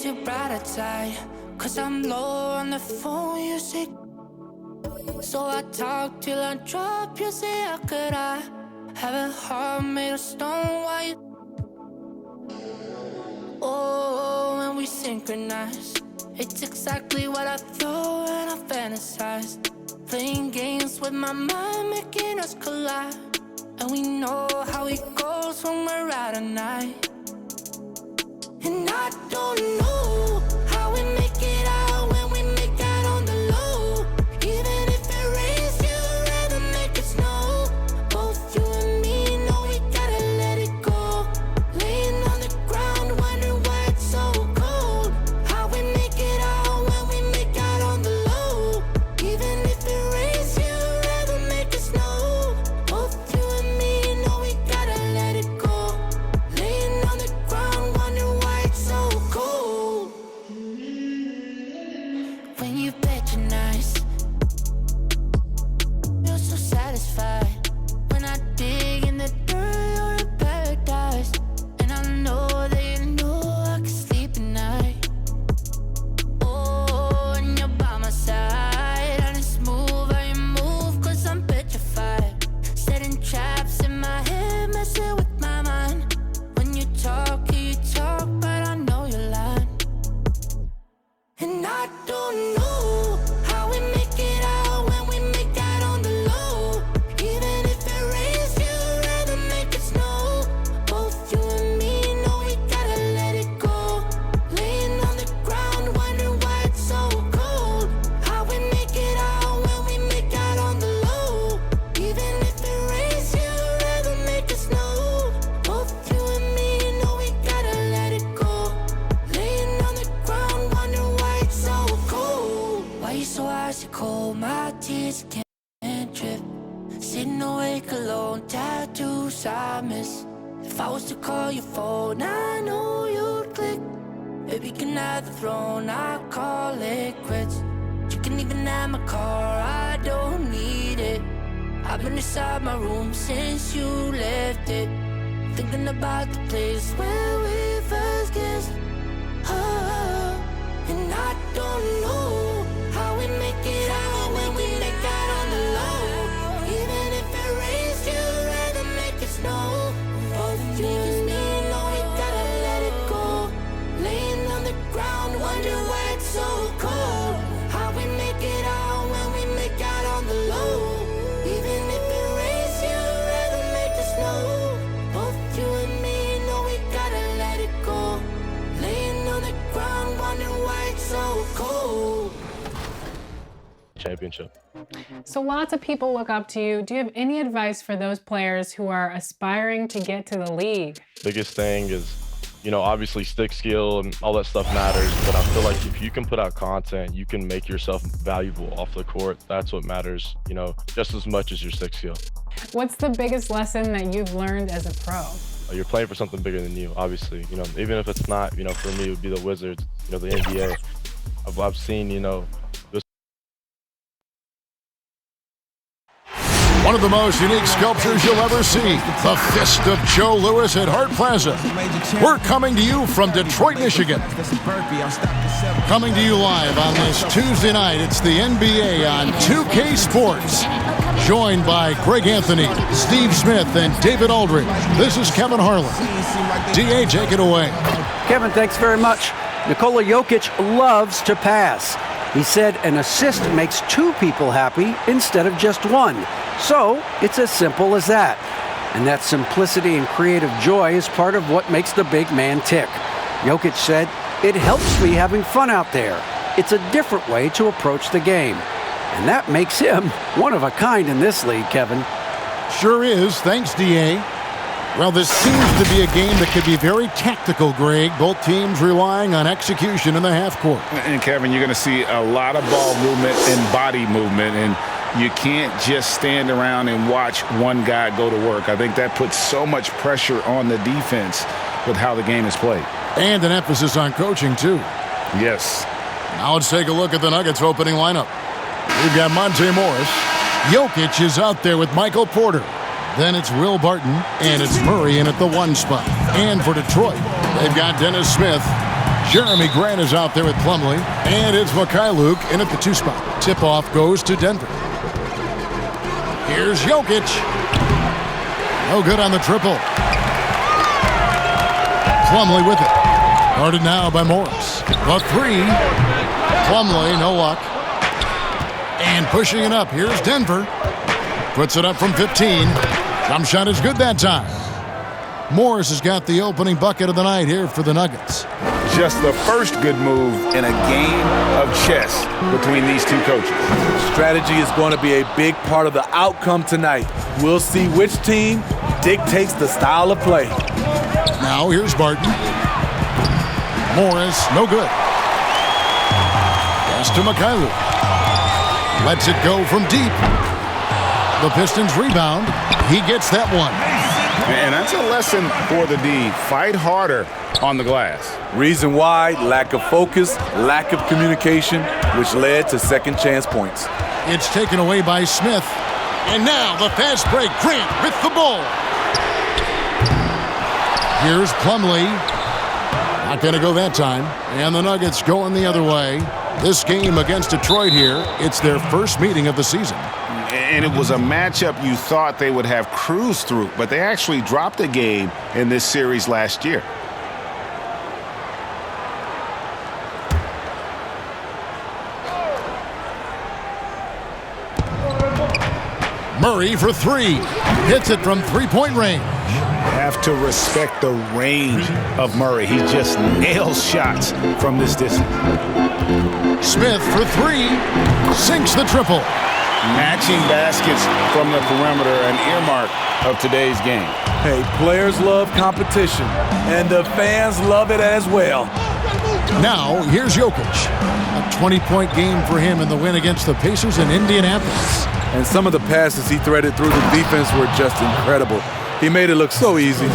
your brighter side. Cause I'm low on the phone, you say. So I talk till I drop, you say, how could I have a heart made of stone? Why you? Oh, when we synchronize, it's exactly what I thought and I fantasized. Playing games with my mind, making us collide. And we know how it goes when we're out at night. And I don't know how we make it out when we make out on the low. Even if it rains, you'd rather make it snow. Both you and me know we gotta let it go. Laying on the ground, wondering why it's so cold. How we make it out when we make out on the low. Even if it rains, you'd rather make it snow. Both you and me know we gotta let it go. Laying on the ground, wondering why it's so cold. When you patronize, you're so satisfied. When I dig in the dirt, you're in paradise. And I know that you know I can sleep at night. Oh, and you're by my side. And it's smooth how you move, cause I'm petrified. Setting traps in my head, messing with my mind. When you talk, but I know you're lying. And I don't know how we make it out when we make out on the low. Even if it rains, you'd rather make it snow. Both you and me know we gotta let it go. Laying on the ground, wondering why it's so cold. How we make it out when we make out on the low. Even if it rains, you'd rather make it snow. Both you and me know we gotta let it go. Laying on the ground, wondering why it's so cold. Why you so icy cold? My tears can't drip. Sitting awake alone, tattoos I miss. If I was to call your phone, I know you'd click. Baby, can I have the throne? I call it quits. You can even have my car, I don't need it. I've been inside my room since you left it. Thinking about the place where we first kissed. Oh, and I don't know how we make it out when we make out on the low. Even if it rains, you'd rather make it snow. Both you and me know we gotta let it go. Laying on the ground, wondering why it's so cold. How we make it out when we make out on the low. Even if it rains, you'd rather make it snow. Both you and me know we gotta let it go. Laying on the ground, wondering why it's so cold. Championship. So lots of people look up to you. Do you have any advice for those players who are aspiring to get to the league? Biggest thing is, obviously stick skill and all that stuff matters, but I feel like if you can put out content, you can make yourself valuable off the court. That's what matters, just as much as your stick skill. What's the biggest lesson that you've learned as a pro? You're playing for something bigger than you, obviously. Even if it's not, for me, it would be the Wizards, the NBA. I've seen, this. One of the most unique sculptures you'll ever see, the Fist of Joe Louis at Hart Plaza. We're coming to you from Detroit, Michigan. Coming to you live on this Tuesday night, it's the NBA on 2K Sports. Joined by Greg Anthony, Steve Smith, and David Aldridge. This is Kevin Harlan. DA, take it away. Kevin, thanks very much. Nikola Jokic loves to pass. He said an assist makes two people happy instead of just one. So it's as simple as that. And that simplicity and creative joy is part of what makes the big man tick. Jokic said, "It helps me having fun out there. It's a different way to approach the game." And that makes him one of a kind in this league, Kevin. Sure is. Thanks, DA. Well, this seems to be a game that could be very tactical, Greg. Both teams relying on execution in the half court. And, Kevin, you're going to see a lot of ball movement and body movement, and you can't just stand around and watch one guy go to work. I think that puts so much pressure on the defense with how the game is played. And an emphasis on coaching, too. Yes. Now let's take a look at the Nuggets opening lineup. We've got Monte Morris. Jokic is out there with Michael Porter. Then it's Will Barton, and it's Murray in at the 1 spot. And for Detroit, they've got Dennis Smith, Jeremy Grant is out there with Plumlee, and it's Mikhailuk in at the 2 spot. Tip-off goes to Denver. Here's Jokic. No good on the triple. Plumlee with it. Guarded now by Morris. The 3. Plumlee, no luck. And pushing it up. Here's Denver. Puts it up from 15. Jump shot is good that time. Morris has got the opening bucket of the night here for the Nuggets. Just the first good move in a game of chess between these two coaches. Strategy is going to be a big part of the outcome tonight. We'll see which team dictates the style of play. Now here's Barton. Morris, no good. Pass to Mikhailuk. Lets it go from deep. The Pistons rebound. He gets that one. And that's a lesson for the D. Fight harder on the glass. Reason why, lack of focus, lack of communication, which led to second chance points. It's taken away by Smith. And now the fast break. Grant with the ball. Here's Plumlee. Not going to go that time. And the Nuggets going the other way. This game against Detroit here, it's their first meeting of the season. And it was a matchup you thought they would have cruised through, but they actually dropped a game in this series last year. Murray for 3. Hits it from three-point range. Have to respect the range of Murray. He just nails shots from this distance. Smith for 3. Sinks the triple. Matching baskets from the perimeter, an earmark of today's game. Hey, players love competition, and the fans love it as well. Now, here's Jokic. A 20-point game for him in the win against the Pacers in Indianapolis. And some of the passes he threaded through the defense were just incredible. He made it look so easy.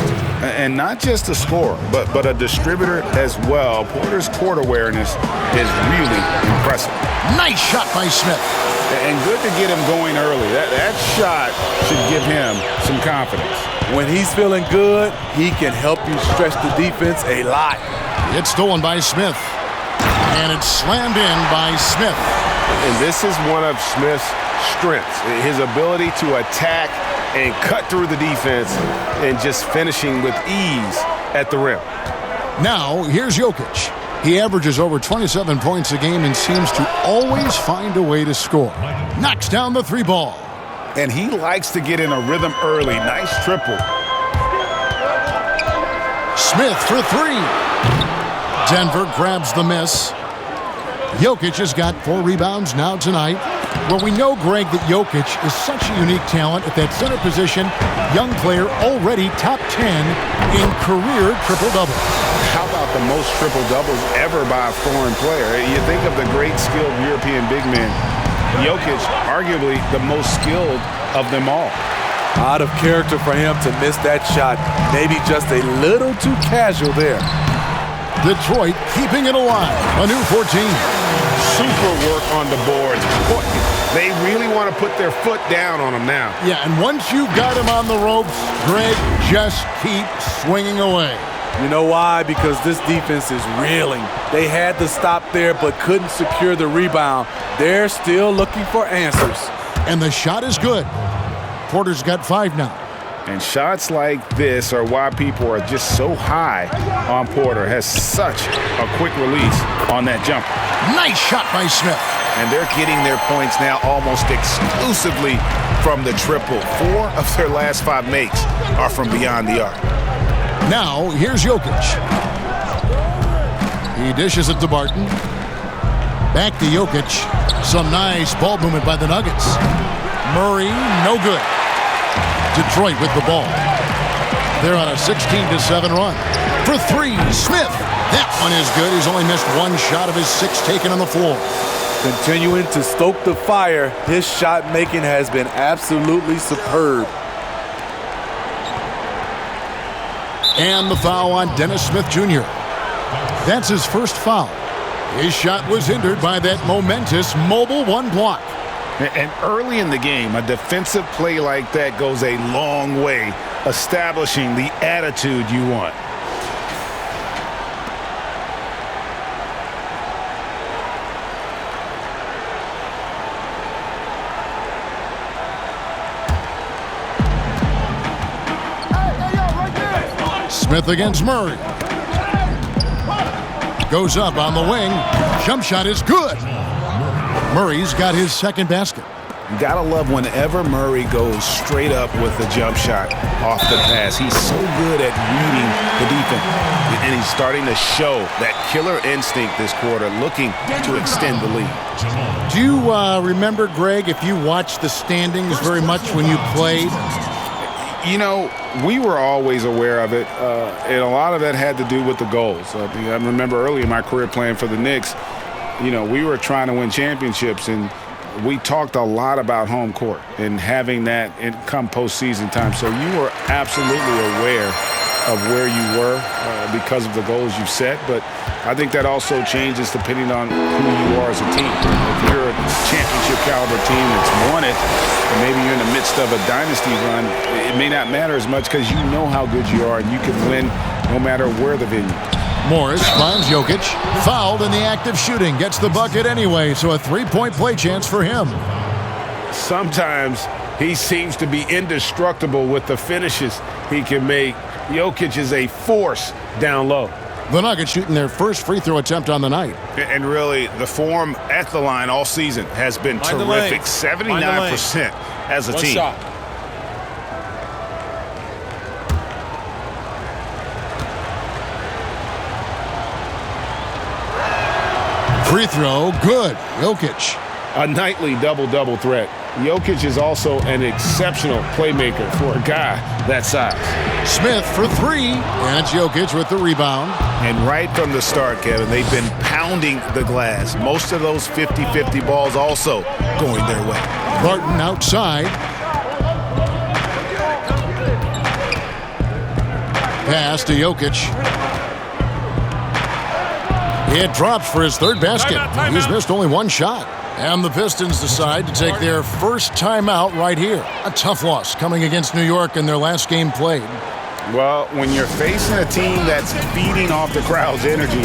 And not just a scorer, but a distributor as well. Porter's court awareness is really impressive. Nice shot by Smith. And good to get him going early. That shot should give him some confidence. When he's feeling good, he can help you stretch the defense a lot. It's stolen by Smith. And it's slammed in by Smith. And this is one of Smith's strengths, his ability to attack and cut through the defense and just finishing with ease at the rim. Now, here's Jokic. He averages over 27 points a game and seems to always find a way to score. Knocks down the 3 ball. And he likes to get in a rhythm early. Nice triple. Smith for 3. Denver grabs the miss. Jokic has got 4 rebounds now tonight. Well, we know, Greg, that Jokic is such a unique talent at that center position. Young player, already top 10 in career triple-double. How about the most triple-doubles ever by a foreign player? You think of the great skilled European big men. Jokic, arguably the most skilled of them all. Out of character for him to miss that shot. Maybe just a little too casual there. Detroit keeping it alive. A new 14. Super work on the boards. They really want to put their foot down on him now. Yeah, and once you've got him on the ropes, Greg, just keep swinging away. You know why? Because this defense is reeling. They had to stop there but couldn't secure the rebound. They're still looking for answers. And the shot is good. Porter's got 5 now. And shots like this are why people are just so high on Porter. Has such a quick release on that jumper. Nice shot by Smith. And they're getting their points now almost exclusively from the triple. 4 of their last 5 makes are from beyond the arc. Now, here's Jokic. He dishes it to Barton. Back to Jokic. Some nice ball movement by the Nuggets. Murray, no good. Detroit with the ball. They're on a 16-7 run. For 3, Smith. That one is good. He's only missed 1 shot of his 6 taken on the floor. Continuing to stoke the fire, his shot making has been absolutely superb. And the foul on Dennis Smith Jr. That's his first foul. His shot was hindered by that momentous mobile 1 block. And early in the game, a defensive play like that goes a long way, establishing the attitude you want. Smith against Murray. Goes up on the wing. Jump shot is good. Murray's got his second basket. You gotta love whenever Murray goes straight up with a jump shot off the pass. He's so good at reading the defense. And he's starting to show that killer instinct this quarter, looking to extend the lead. Do you remember, Greg, if you watched the standings very much when you played? You know, we were always aware of it, and a lot of that had to do with the goals. I remember early in my career playing for the Knicks, you know, we were trying to win championships, and we talked a lot about home court and having that come postseason time. So you were absolutely aware of where you were because of the goals you set. But I think that also changes depending on who you are as a team. If you're a championship caliber team that's won it, and maybe you're in the midst of a dynasty run, it may not matter as much because you know how good you are and you can win no matter where the venue. Morris finds Jokic, fouled in the act of shooting, gets the bucket anyway, so a three-point play chance for him. Sometimes he seems to be indestructible with the finishes he can make. Jokic is a force down low. The Nuggets shooting their first free throw attempt on the night. And really, the form at the line all season has been terrific. 79% as a team. Shot. Free throw, good. Jokic. A nightly double-double threat. Jokic is also an exceptional playmaker for a guy that size. Smith for three, and it's Jokic with the rebound. And right from the start, Kevin, they've been pounding the glass. Most of those 50-50 balls also going their way. Barton outside. Pass to Jokic. It drops for his third basket. He's missed only one shot. And the Pistons decide to take their first timeout right here. A tough loss coming against New York in their last game played. Well, when you're facing a team that's feeding off the crowd's energy,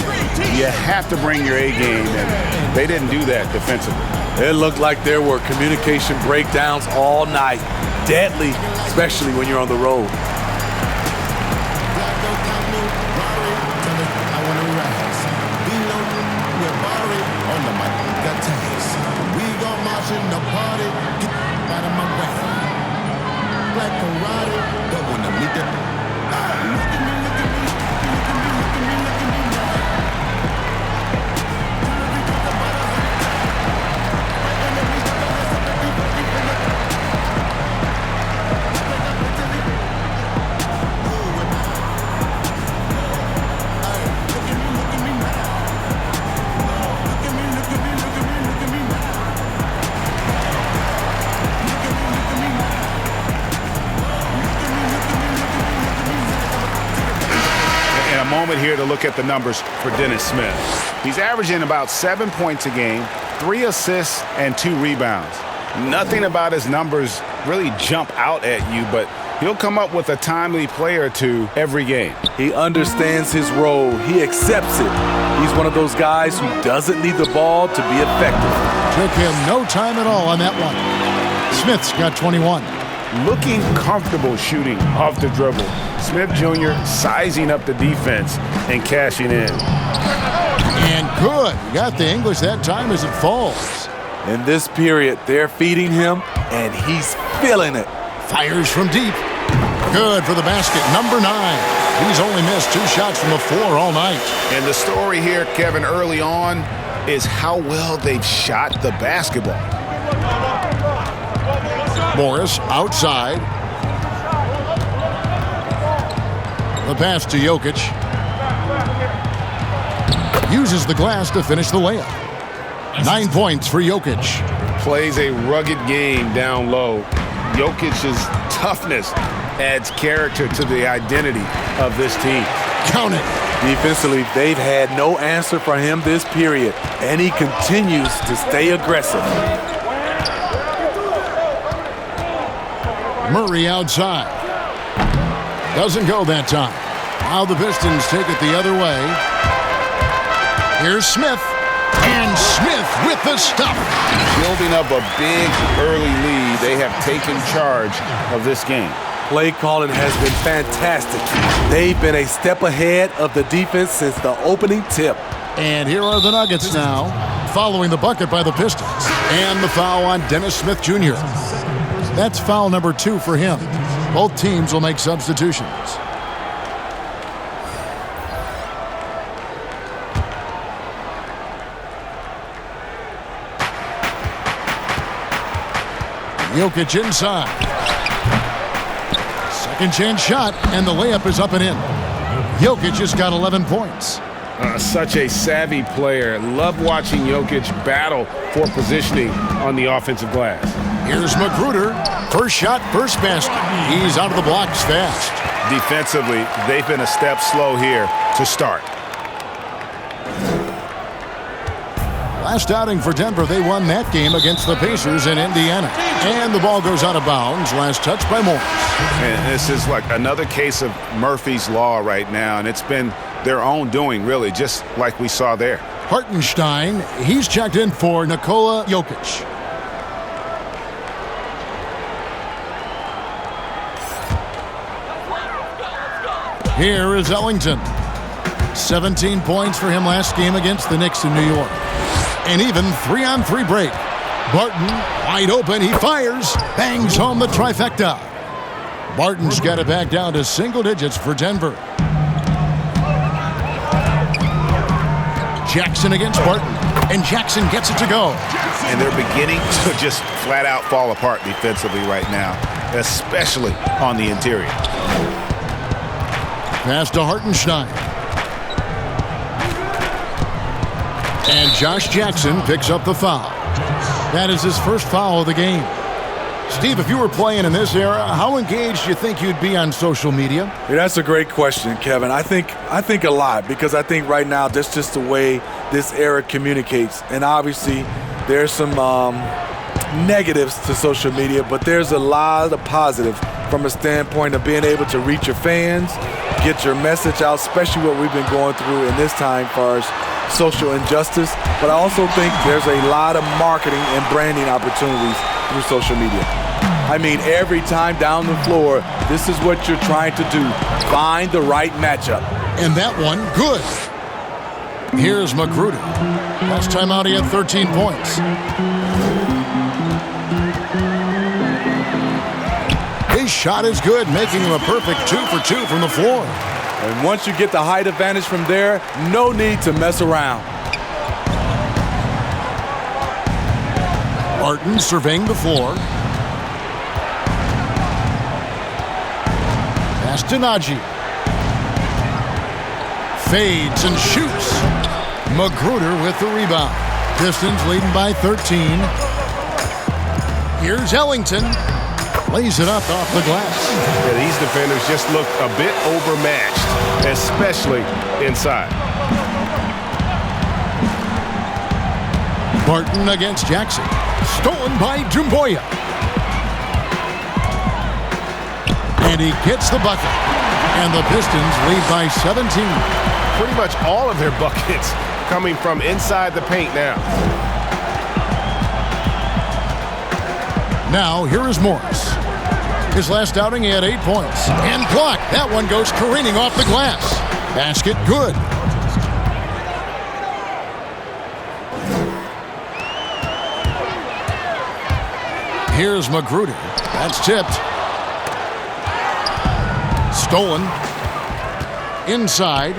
you have to bring your A game, and they didn't do that defensively. It looked like there were communication breakdowns all night. Deadly, especially when you're on the road. Here to look at the numbers for Dennis Smith. He's averaging about 7 points a game, 3 assists, and 2 rebounds. Nothing about his numbers really jump out at you, but he'll come up with a timely play or two every game. He understands his role. He accepts it. He's one of those guys who doesn't need the ball to be effective. Took him no time at all on that one. Smith's got 21. Looking comfortable shooting off the dribble. Smith Jr. sizing up the defense and cashing in. And good. Got the English that time as it falls. In this period, they're feeding him, and he's feeling it. Fires from deep. Good for the basket. Number 9. He's only missed 2 shots from the floor all night. And the story here, Kevin, early on is how well they've shot the basketball. Morris outside. The pass to Jokic. Uses the glass to finish the layup. 9 points for Jokic. Plays a rugged game down low. Jokic's toughness adds character to the identity of this team. Count it. Defensively, they've had no answer for him this period, and he continues to stay aggressive. Murray outside. Doesn't go that time. Now the Pistons take it the other way. Here's Smith. And Smith with the stuff. Building up a big early lead, they have taken charge of this game. Play calling has been fantastic. They've been a step ahead of the defense since the opening tip. And here are the Nuggets now, following the bucket by the Pistons. And the foul on Dennis Smith Jr. That's foul number 2 for him. Both teams will make substitutions. Jokic inside. Second chance shot, and the layup is up and in. Jokic has got 11 points. Such a savvy player. Love watching Jokic battle for positioning on the offensive glass. Here's Magruder. First shot, first basket. He's out of the blocks fast. Defensively, they've been a step slow here to start. Last outing for Denver, they won that game against the Pacers in Indiana. And the ball goes out of bounds. Last touch by Morris. And this is like another case of Murphy's Law right now, and it's been their own doing, really, just like we saw there. Hartenstein, he's checked in for Nikola Jokic. Here is Ellington. 17 points for him last game against the Knicks in New York. And even 3-on-3 break. Barton, wide open, he fires, bangs home the trifecta. Barton's got it back down to single digits for Denver. Jackson against Barton, and Jackson gets it to go. And they're beginning to just flat out fall apart defensively right now, especially on the interior. Pass to Hartenstein. And Josh Jackson picks up the foul. That is his first foul of the game. Steve, if you were playing in this era, how engaged do you think you'd be on social media? Yeah, that's a great question, Kevin. I think a lot, because I think right now that's just the way this era communicates. And obviously there's some negatives to social media, but there's a lot of positive from a standpoint of being able to reach your fans, get your message out, especially what we've been going through in this time as far as social injustice. But I also think there's a lot of marketing and branding opportunities through social media. I mean, every time down the floor, this is what you're trying to do. Find the right matchup. And that one, good. Here's Magruder. Last time out, he had 13 points. His shot is good, making him a perfect 2 for 2 from the floor. And once you get the height advantage from there, no need to mess around. Barton surveying the floor. Pass to Najee. Fades and shoots. Magruder with the rebound. Pistons leading by 13. Here's Ellington. Lays it up off the glass. Yeah, these defenders just look a bit overmatched, especially inside. Barton against Jackson. Stolen by Dumboya. And he gets the bucket. And the Pistons lead by 17. Pretty much all of their buckets coming from inside the paint now. Now, here is Morris. His last outing, he had 8 points. And blocked. That one goes careening off the glass. Basket good. Here's Magruder. That's tipped. Stolen. Inside.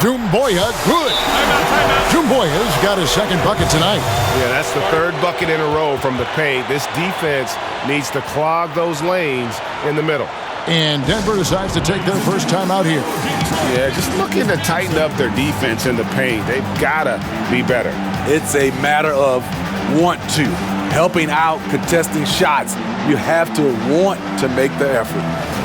Dumboya, good. Dumboya's got his second bucket tonight. Yeah, that's the third bucket in a row from the paint. This defense needs to clog those lanes in the middle. And Denver decides to take their first time out here. Yeah, just looking to tighten up their defense in the paint. They've got to be better. It's a matter of want to. Helping out, contesting shots. You have to want to make the effort.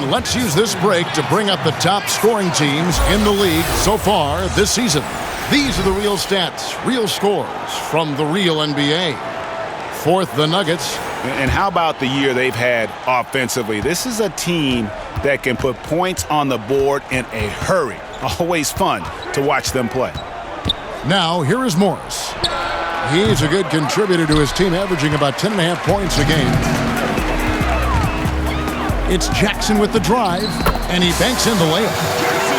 And let's use this break to bring up the top scoring teams in the league so far this season. These are the real stats, real scores from the real NBA. Fourth, the Nuggets. And how about the year they've had offensively? This is a team that can put points on the board in a hurry. Always fun to watch them play. Now, here is Morris. He's a good contributor to his team, averaging about 10.5 points a game. It's Jackson with the drive, and he banks in the layup.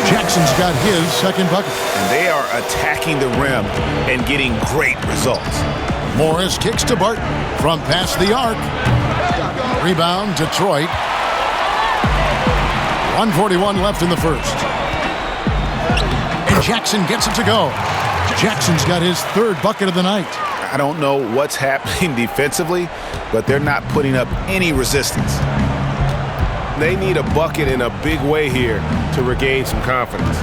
Jackson's got his second bucket. And they are attacking the rim and getting great results. Morris kicks to Barton from past the arc. Rebound, Detroit. 1:41 left in the first. And Jackson gets it to go. Jackson's got his third bucket of the night. I don't know what's happening defensively, but they're not putting up any resistance. They need a bucket in a big way here to regain some confidence.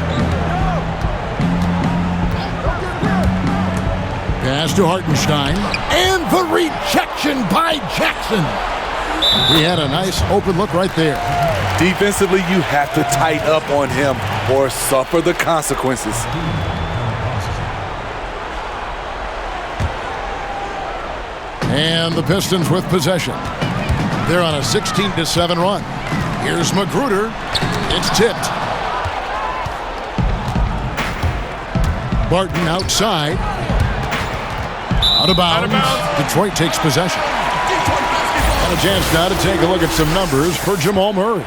Pass to Hartenstein. And the rejection by Jackson. He had a nice open look right there. Defensively, you have to tighten up on him or suffer the consequences. And the Pistons with possession. They're on a 16-7 run. Here's Magruder. It's tipped. Barton outside. Out of bounds. Detroit takes possession. And a chance now to take a look at some numbers for Jamal Murray.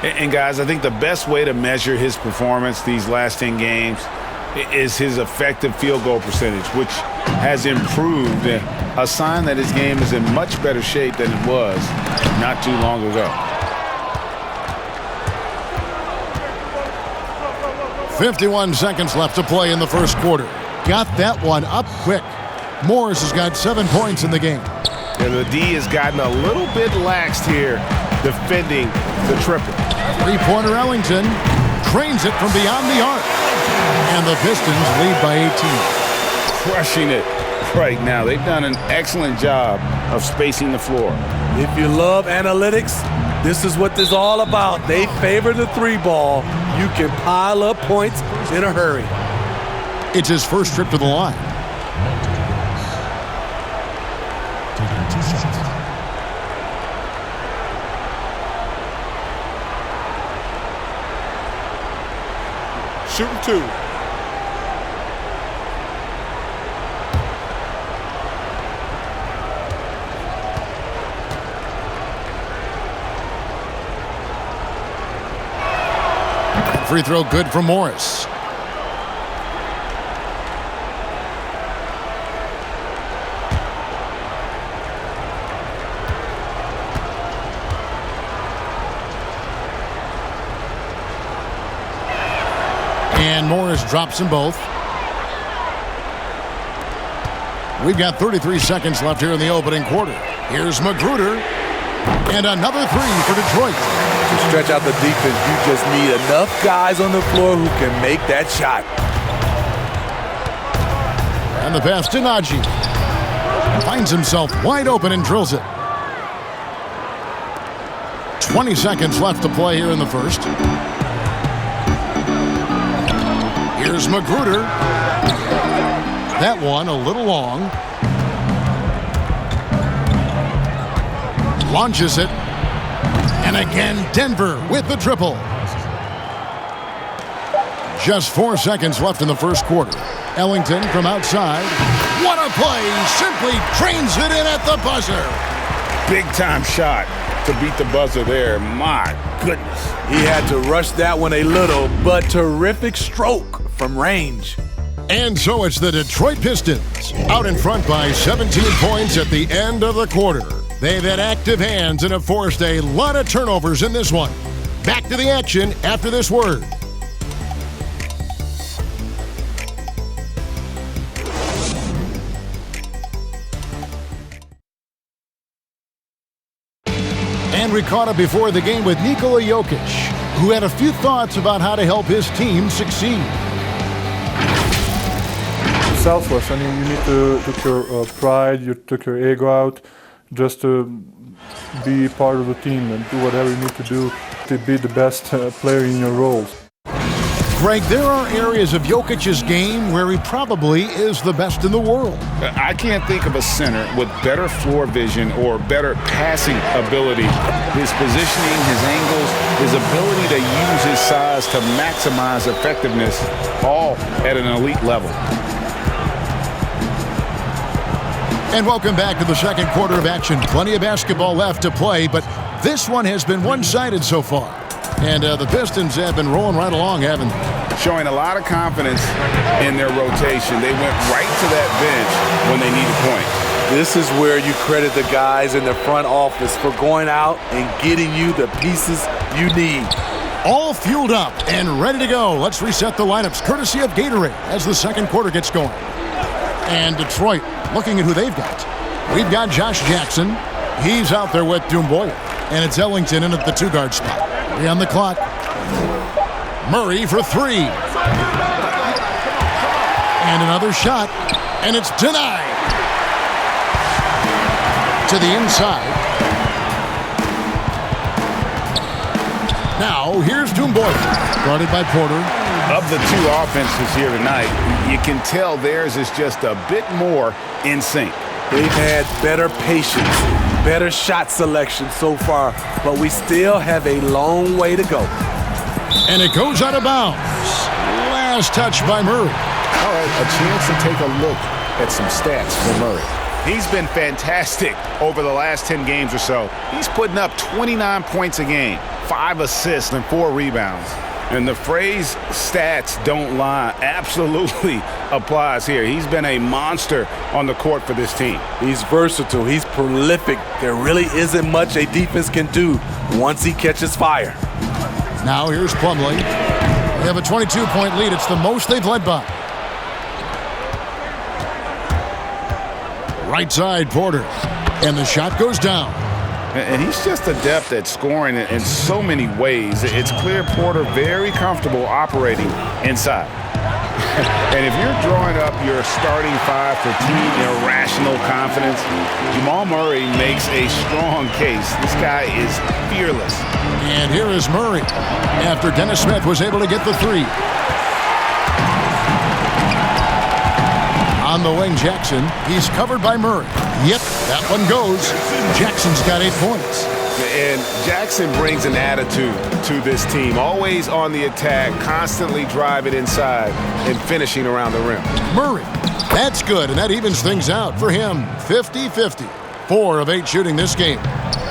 And guys, I think the best way to measure his performance these last 10 games is his effective field goal percentage, which has improved, a sign that his game is in much better shape than it was not too long ago. 51 seconds left to play in the first quarter. Got that one up quick. Morris has got 7 points in the game. And the D has gotten a little bit laxed here defending the triple. Three-pointer Ellington trains it from beyond the arc. And the Pistons lead by 18. Crushing it right now. They've done an excellent job of spacing the floor. If you love analytics, this is what this is all about. They favor the three ball. You can pile up points in a hurry. It's his first trip to the line. Shooting two. Free throw good for Morris. And Morris drops them both. We've got 33 seconds left here in the opening quarter. Here's Magruder. And another three for Detroit. To stretch out the defense, you just need enough guys on the floor who can make that shot. And the pass to Najee. Finds himself wide open and drills it. 20 seconds left to play here in the first. Here's Magruder. That one a little long. Launches it. And again, Denver with the triple. Just 4 seconds left in the first quarter. Ellington from outside. What a play! Simply trains it in at the buzzer. Big time shot to beat the buzzer there. My goodness. He had to rush that one a little, but terrific stroke from range. And so it's the Detroit Pistons out in front by 17 points at the end of the quarter. They've had active hands and have forced a lot of turnovers in this one. Back to the action after this word. And we caught up before the game with Nikola Jokic, who had a few thoughts about how to help his team succeed. Selfless. I mean, you need to took your pride, you took your ego out, just to be part of the team and do whatever you need to do to be the best player in your roles. Greg, there are areas of Jokic's game where he probably is the best in the world. I can't think of a center with better floor vision or better passing ability. His positioning, his angles, his ability to use his size to maximize effectiveness, all at an elite level. And welcome back to the second quarter of action. Plenty of basketball left to play, but this one has been one-sided so far. And the Pistons have been rolling right along, haven't they? Showing a lot of confidence in their rotation. They went right to that bench when they needed points. This is where you credit the guys in the front office for going out and getting you the pieces you need. All fueled up and ready to go. Let's reset the lineups courtesy of Gatorade as the second quarter gets going. And Detroit, looking at who they've got. We've got Josh Jackson. He's out there with Doumbouya. And it's Ellington in at the two-guard spot. 3 on the clock. Murray for 3. And another shot. And it's denied. To the inside. Now, here's Doumbouya. Guarded by Porter. Of the two offenses here tonight, you can tell theirs is just a bit more in sync. They've had better patience, better shot selection so far, but we still have a long way to go. And it goes out of bounds. Last touch by Murray. All right, a chance to take a look at some stats for Murray. He's been fantastic over the last 10 games or so. He's putting up 29 points a game, 5 assists, and 4 rebounds. And the phrase stats don't lie absolutely applies here. He's been a monster on the court for this team. He's versatile. He's prolific. There really isn't much a defense can do once he catches fire. Now here's Plumlee. They have a 22-point lead. It's the most they've led by. Right side, Porter. And the shot goes down. And he's just adept at scoring in so many ways. It's clear Porter very comfortable operating inside. And if you're drawing up your starting 5 for team irrational confidence, Jamal Murray makes a strong case. This guy is fearless. And here is Murray after Dennis Smith was able to get the 3. On the wing, Jackson. He's covered by Murray. Yep, that one goes. Jackson's got 8 points. And Jackson brings an attitude to this team. Always on the attack, constantly driving inside and finishing around the rim. Murray, that's good, and that evens things out for him. 50-50. 4 of 8 shooting this game.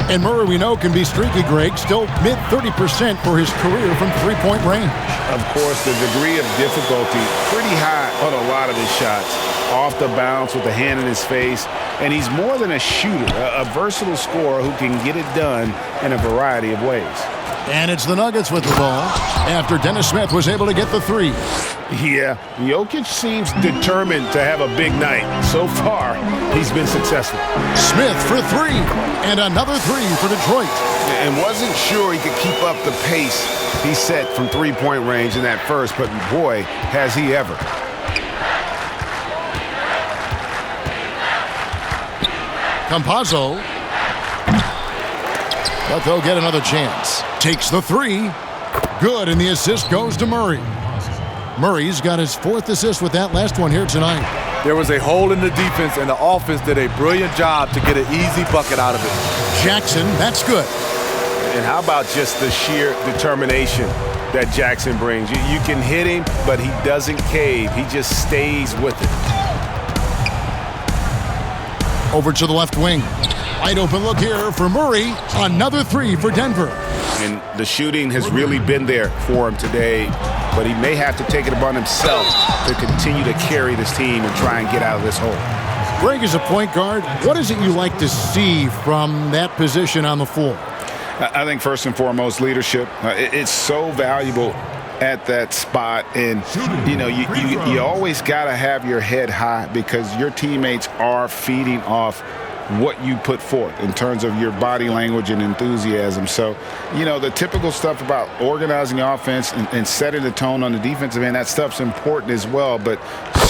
And Murray, we know, can be streaky, Greg. Still mid-30% for his career from three-point range. Of course, the degree of difficulty pretty high on a lot of his shots. Off the bounce with a hand in his face. And he's more than a shooter, a versatile scorer who can get it done in a variety of ways. And it's the Nuggets with the ball after Dennis Smith was able to get the 3. Yeah, Jokic seems determined to have a big night. So far, he's been successful. Smith for 3, and another 3 for Detroit. And wasn't sure he could keep up the pace he set from three-point range in that first, but boy, has he ever. Campazzo. But they'll get another chance. Takes the 3. Good, and the assist goes to Murray. Murray's got his 4th assist with that last one here tonight. There was a hole in the defense, and the offense did a brilliant job to get an easy bucket out of it. Jackson, that's good. And how about just the sheer determination that Jackson brings? You can hit him, but he doesn't cave. He just stays with it. Over to the left wing. Wide open look here for Murray. Another 3 for Denver. And the shooting has really been there for him today, but he may have to take it upon himself to continue to carry this team and try and get out of this hole. Greg is a point guard. What is it you like to see from that position on the floor? I think first and foremost, leadership. It's so valuable at that spot, and you always got to have your head high because your teammates are feeding off what you put forth in terms of your body language and enthusiasm. So, the typical stuff about organizing the offense and setting the tone on the defensive end, that stuff's important as well, but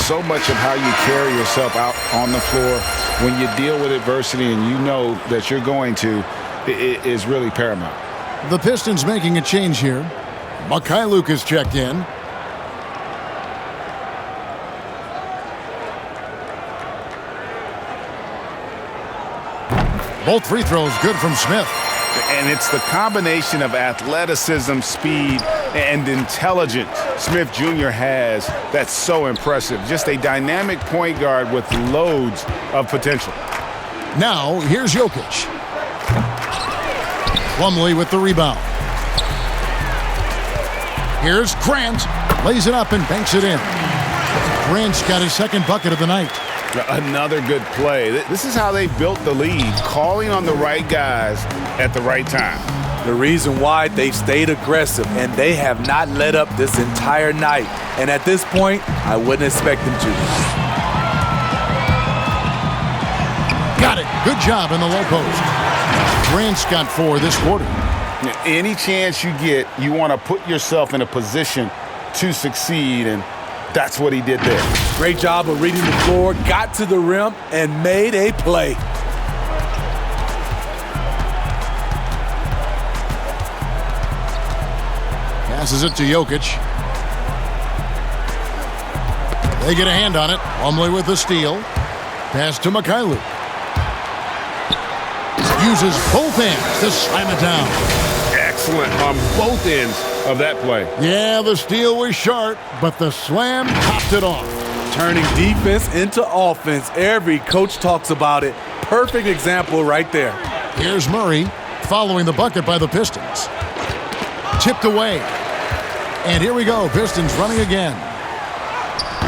so much of how you carry yourself out on the floor when you deal with adversity and you know that you're going to is really paramount. The Pistons making a change here. Mikhailuk is checked in. Both free throws good from Smith. And it's the combination of athleticism, speed, and intelligence Smith Jr. has that's so impressive. Just a dynamic point guard with loads of potential. Now, here's Jokic. Plumlee with the rebound. Here's Grant. Lays it up and banks it in. Grant's got his second bucket of the night. Another good play. This is how they built the lead, calling on the right guys at the right time. The reason why they've stayed aggressive, and they have not let up this entire night. And at this point, I wouldn't expect them to. Got it. Good job in the low post. Grant's got 4 this quarter. Any chance you get, you want to put yourself in a position to succeed, and that's what he did there. Great job of reading the floor, got to the rim, and made a play. Passes it to Jokic. They get a hand on it. Plumlee with the steal. Pass to Mikhailuk. Uses both hands to slam it down. Excellent on both ends of that play. Yeah, the steal was sharp, but the slam topped it off. Turning defense into offense. Every coach talks about it. Perfect example right there. Here's Murray following the bucket by the Pistons. Tipped away. And here we go. Pistons running again.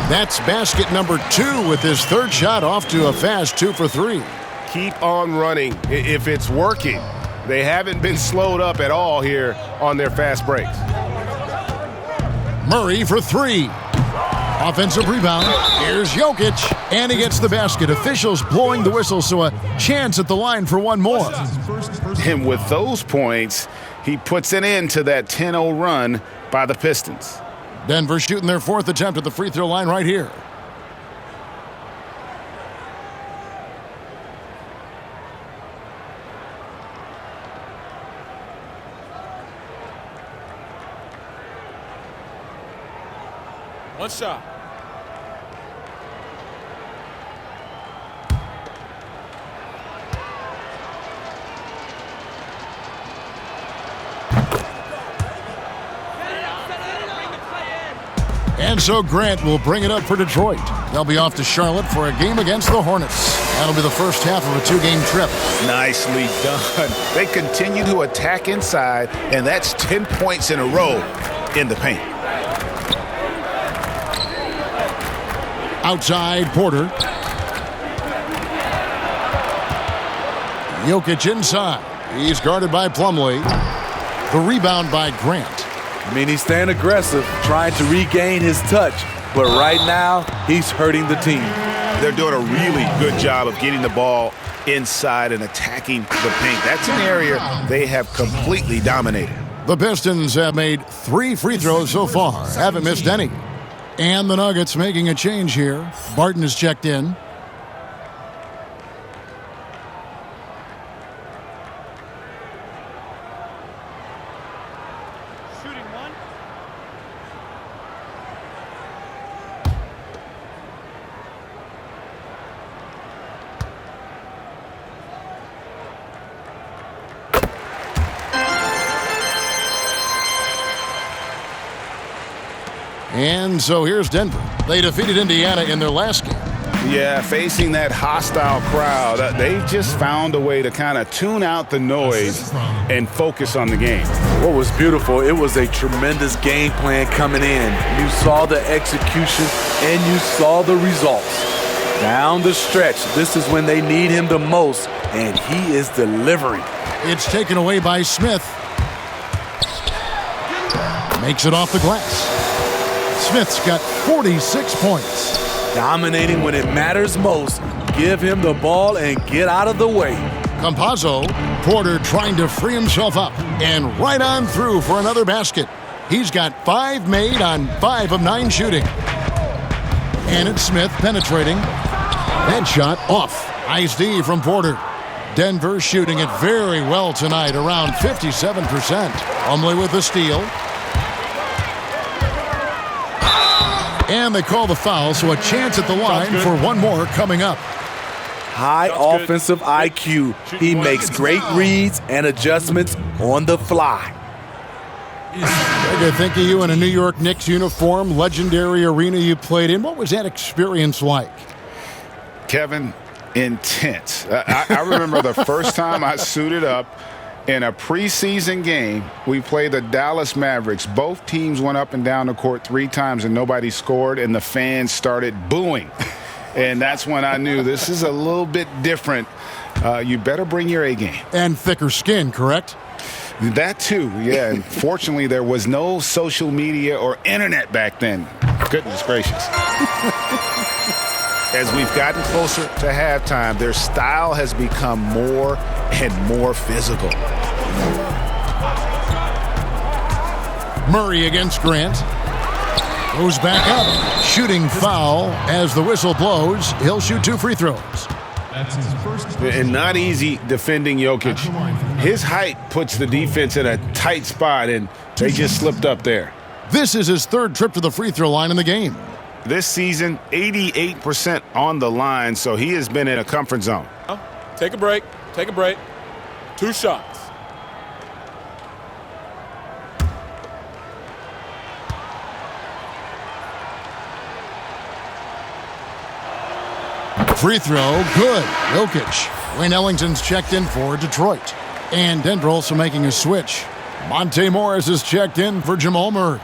That's basket number 2 with his third shot off to a fast 2 for 3. Keep on running if it's working. They haven't been slowed up at all here on their fast breaks. Murray for 3. Offensive rebound. Here's Jokic. And he gets the basket. Officials blowing the whistle, so a chance at the line for one more. And with those points, he puts an end to that 10-0 run by the Pistons. Denver shooting their 4th attempt at the free throw line right here. One shot. And so Grant will bring it up for Detroit. They'll be off to Charlotte for a game against the Hornets. That'll be the first half of a 2-game trip. Nicely done. They continue to attack inside, and that's 10 points in a row in the paint. Outside, Porter. Jokic inside. He's guarded by Plumlee. The rebound by Grant. I mean, he's staying aggressive, trying to regain his touch. But right now, he's hurting the team. They're doing a really good job of getting the ball inside and attacking the paint. That's an area they have completely dominated. The Pistons have made 3 free throws so far. Haven't missed any. And the Nuggets making a change here. Barton is checked in. And so here's Denver. They defeated Indiana in their last game. Yeah, facing that hostile crowd, they've just found a way to kind of tune out the noise and focus on the game. What was beautiful, it was a tremendous game plan coming in. You saw the execution and you saw the results. Down the stretch, this is when they need him the most, and he is delivering. It's taken away by Smith. Makes it off the glass. Smith's got 46 points. Dominating when it matters most. Give him the ball and get out of the way. Campazzo, Porter trying to free himself up. And right on through for another basket. He's got 5 made on 5 of 9 shooting. And it's Smith penetrating. That shot off. Nice D from Porter. Denver shooting it very well tonight, around 57%. Plumlee with the steal. And they call the foul, so a chance at the line for one more coming up. High offensive IQ. He makes great reads and adjustments on the fly. I think of you in a New York Knicks uniform, legendary arena you played in. What was that experience like? Kevin, intense. I remember the first time I suited up in a preseason game. We played the Dallas Mavericks. Both teams went up and down the court 3 times and nobody scored, and the fans started booing. And that's when I knew this is a little bit different. You better bring your A game. And thicker skin, correct? That too, yeah. And fortunately, there was no social media or internet back then. Goodness gracious. As we've gotten closer to halftime, their style has become more and more physical. Murray against Grant. Goes back up. Shooting foul as the whistle blows. He'll shoot 2 free throws. And not easy defending Jokic. His height puts the defense in a tight spot, and they just slipped up there. This is his 3rd trip to the free throw line in the game. This season, 88% on the line, so he has been in a comfort zone. Take a break. Take a break. 2 shots. Free throw, good. Jokic. Wayne Ellington's checked in for Detroit. And Denver also making a switch. Monte Morris is checked in for Jamal Murray.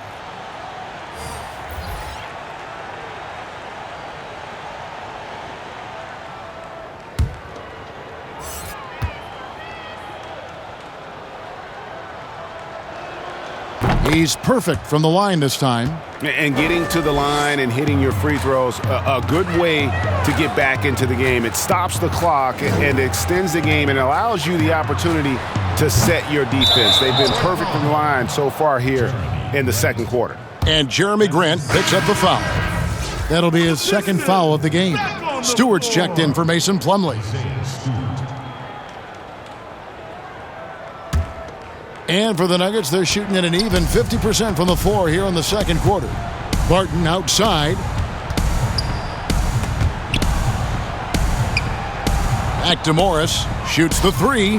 He's perfect from the line this time. And getting to the line and hitting your free throws, a good way to get back into the game. It stops the clock and extends the game and allows you the opportunity to set your defense. They've been perfect from the line so far here in the second quarter. And Jeremy Grant picks up the foul. That'll be his 2nd foul of the game. Stewart's checked in for Mason Plumlee. And for the Nuggets, they're shooting at an even 50% from the floor here in the second quarter. Barton outside. Back to Morris. Shoots the 3.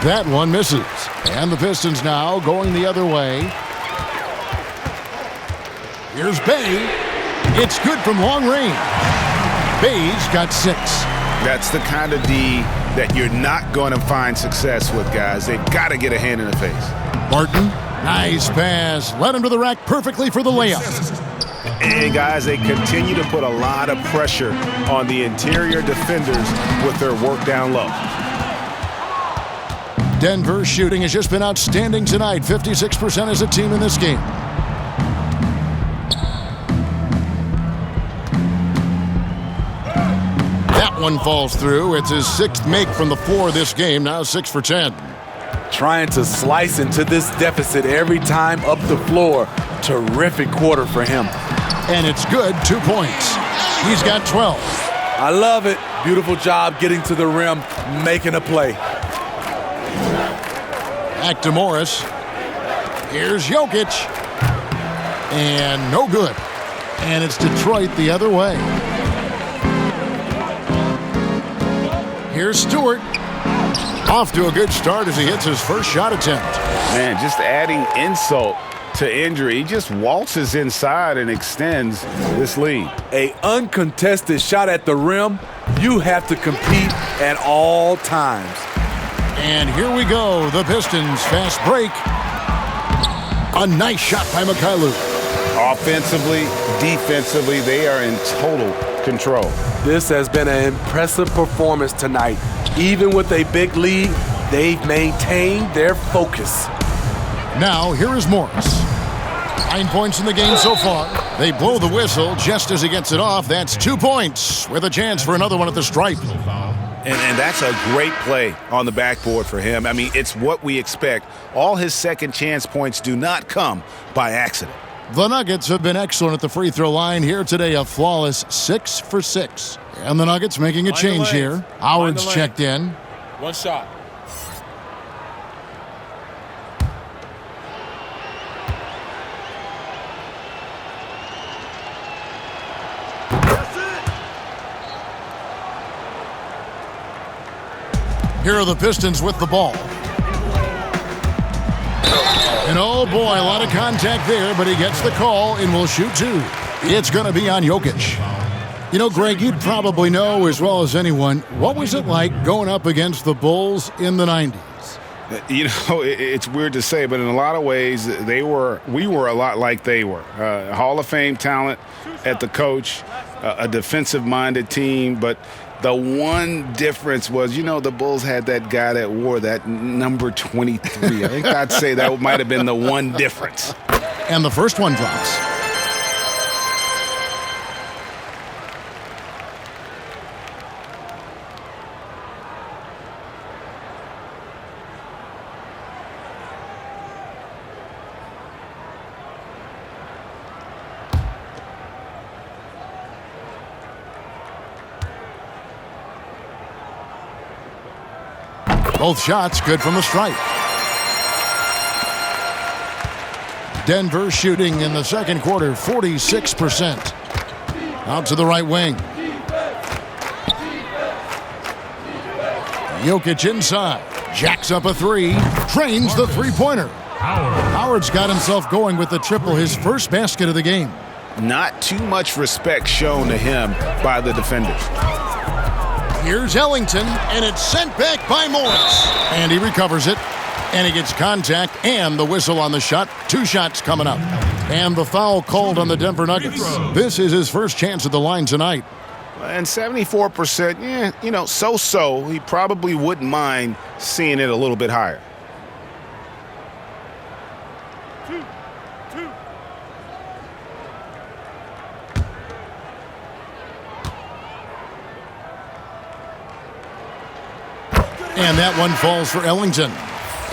That one misses. And the Pistons now going the other way. Here's Bay. It's good from long range. Bay's got 6. That's the kind of D that you're not going to find success with, guys. They've got to get a hand in the face. Barton, nice pass. Led him to the rack perfectly for the layup. And, guys, they continue to put a lot of pressure on the interior defenders with their work down low. Denver's shooting has just been outstanding tonight. 56% as a team in this game. That one falls through. It's his 6th make from the floor this game. Now 6 for 10. Trying to slice into this deficit every time up the floor. Terrific quarter for him. And it's good. 2 points. He's got 12. I love it. Beautiful job getting to the rim, making a play. Back to Morris. Here's Jokic. And no good. And it's Detroit the other way. Here's Stewart. Off to a good start as he hits his first shot attempt. Man, just adding insult to injury. He just waltzes inside and extends this lead. An uncontested shot at the rim, you have to compete at all times. And here we go. The Pistons fast break. A nice shot by Mikhailuk. Offensively, defensively, they are in total control. This has been an impressive performance tonight. Even with a big lead, they've maintained their focus. Now, here is Morris. 9 points in the game so far. They blow the whistle just as he gets it off. That's 2 points with a chance for another one at the stripe. And that's a great play on the backboard for him. I mean, it's what we expect. All his second chance points do not come by accident. The Nuggets have been excellent at the free throw line here today. A flawless 6 for 6. And the Nuggets making a change here. Howard's checked in. One shot. Here are the Pistons with the ball. And oh boy, a lot of contact there, but he gets the call and will shoot two. It's going to be on Jokic. You know, Greg, you'd probably know as well as anyone, what was it like going up against the Bulls in the 90s? You know, it's weird to say, but in a lot of ways, we were a lot like they were. Hall of Fame talent at the coach, a defensive-minded team, but the one difference was, you know, the Bulls had that guy that wore that number 23. I think I'd say that might have been the one difference. And the first one drops. Both shots good from the stripe. Denver shooting in the second quarter 46%. Out to the right wing. Jokic inside. Jacks up a three. Trains the three-pointer. Howard's got himself going with the triple, his first basket of the game. Not too much respect shown to him by the defenders. Here's Ellington, and it's sent back by Morris. And he recovers it, and he gets contact and the whistle on the shot. Two shots coming up. And the foul called on the Denver Nuggets. This is his first chance at the line tonight. And 74%, yeah, you know, so-so. He probably wouldn't mind seeing it a little bit higher. And that one falls for Ellington.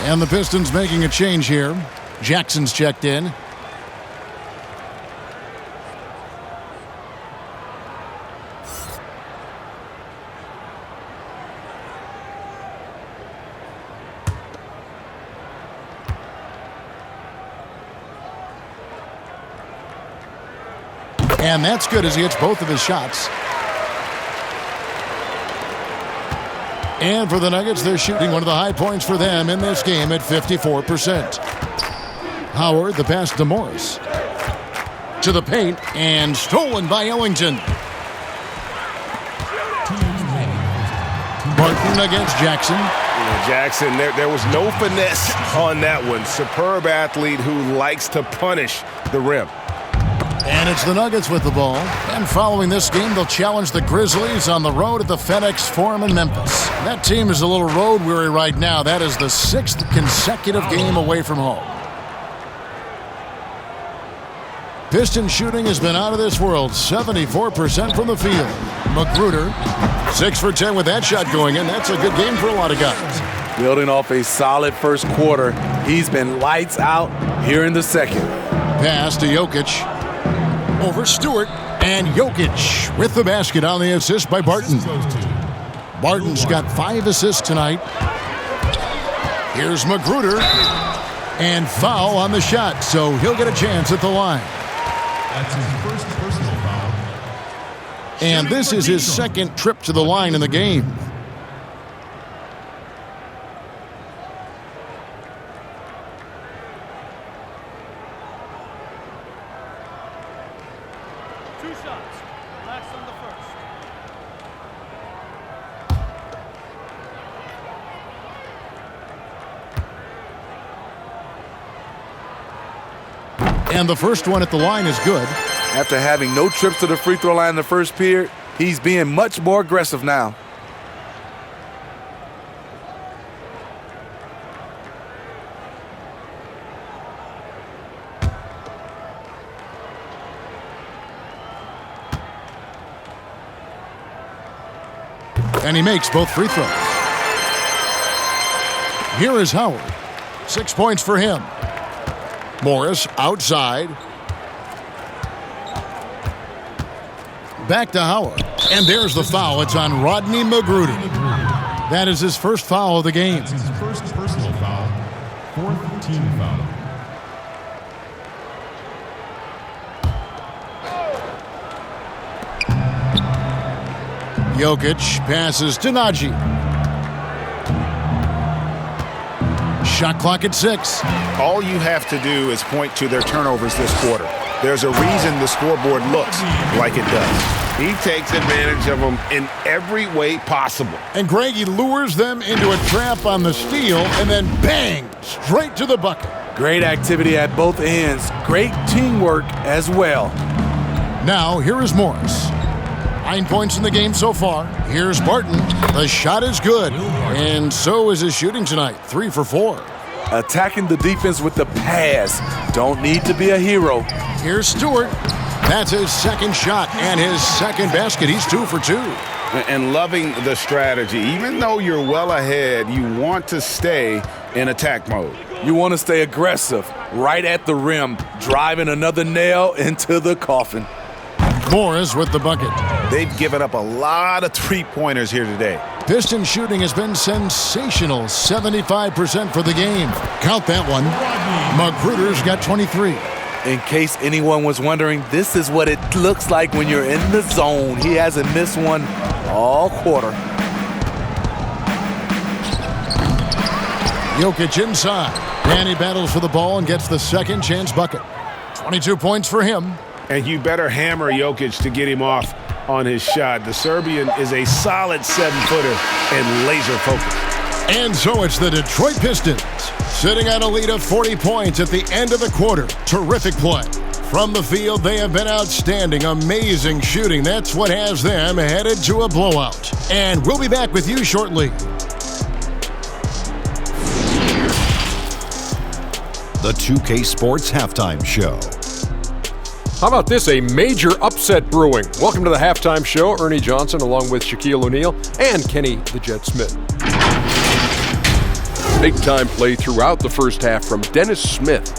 And the Pistons making a change here. Jackson's checked in. And that's good as he hits both of his shots. And for the Nuggets, they're shooting one of the high points for them in this game at 54%. Howard, the pass to Morris. To the paint, and stolen by Ellington. Barton against Jackson. Jackson, there was no finesse on that one. Superb athlete who likes to punish the rim. And it's the Nuggets with the ball. And following this game, they'll challenge the Grizzlies on the road at the FedEx Forum in Memphis. That team is a little road weary right now. That is the 6th consecutive game away from home. Piston shooting has been out of this world. 74% from the field. Magruder, 6 for 10 with that shot going in. That's a good game for a lot of guys. Building off a solid first quarter, he's been lights out here in the second. Pass to Jokic. Over Stewart, and Jokic with the basket on the assist by Barton. Barton's got 5 assists tonight. Here's Magruder, and foul on the shot, so he'll get a chance at the line. That's his first personal foul. And this is his second trip to the line in the game. And the first one at the line is good. After having no trips to the free throw line in the first period, he's being much more aggressive now. And he makes both free throws. Here is Howard. 6 points for him. Morris outside. Back to Howard. And there's the foul. It's on Rodney Magruder. That is his first foul of the game. That's his first personal foul. 4th team foul. Jokic passes to Nagy. Shot clock at 6. All you have to do is point to their turnovers this quarter. There's a reason the scoreboard looks like it does. He takes advantage of them in every way possible. And Greg, he lures them into a trap on the steal and then bang, straight to the bucket. Great activity at both ends. Great teamwork as well. Now, here is Morris. 9 points in the game so far. Here's Barton. The shot is good. And so is his shooting tonight. 3 for 4. Attacking the defense with the pass. Don't need to be a hero. Here's Stewart. That's his second shot and his second basket. He's 2 for 2. And loving the strategy. Even though you're well ahead, you want to stay in attack mode. You want to stay aggressive, right at the rim, driving another nail into the coffin. Morris with the bucket. They've given up a lot of three-pointers here today. Piston shooting has been sensational. 75% for the game. Count that one. Magruder's got 23. In case anyone was wondering, this is what it looks like when you're in the zone. He hasn't missed one all quarter. Jokic inside. And he battles for the ball and gets the second chance bucket. 22 points for him. And you better hammer Jokic to get him off on his shot. The Serbian is a solid 7-footer and laser focused. And so it's the Detroit Pistons sitting on a lead of 40 points at the end of the quarter. Terrific play. From the field, they have been outstanding. Amazing shooting. That's what has them headed to a blowout. And we'll be back with you shortly. The 2K Sports Halftime Show. How about this? A major upset brewing. Welcome to the Halftime Show. Ernie Johnson along with Shaquille O'Neal and Kenny the Jet Smith. Big-time play throughout the first half from Dennis Smith.